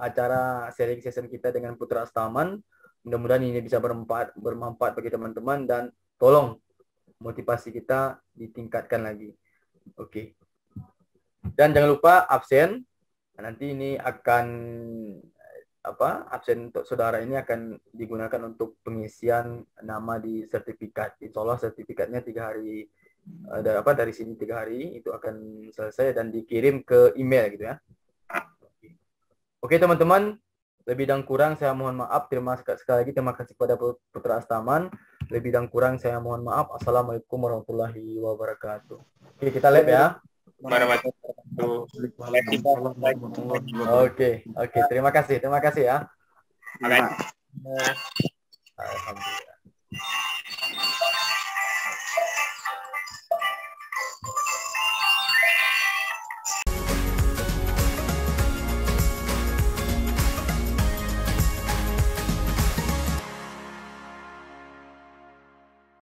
acara sharing session kita dengan Putra Astaman. Mudah-mudahan ini bisa bermanfaat bagi teman-teman dan tolong motivasi kita ditingkatkan lagi. Oke. Dan jangan lupa absen. Nanti ini akan absen untuk saudara ini akan digunakan untuk pengisian nama di sertifikat. Insya Allah sertifikatnya 3 hari dari sini 3 hari itu akan selesai dan dikirim ke email gitu ya. Oke teman-teman, lebih dan kurang saya mohon maaf. Sekali lagi terima kasih kepada Putra Astaman. Lebih dan kurang saya mohon maaf. Assalamualaikum warahmatullahi wabarakatuh. Oke, kita live ya. Oke, terima kasih ya. Alhamdulillah.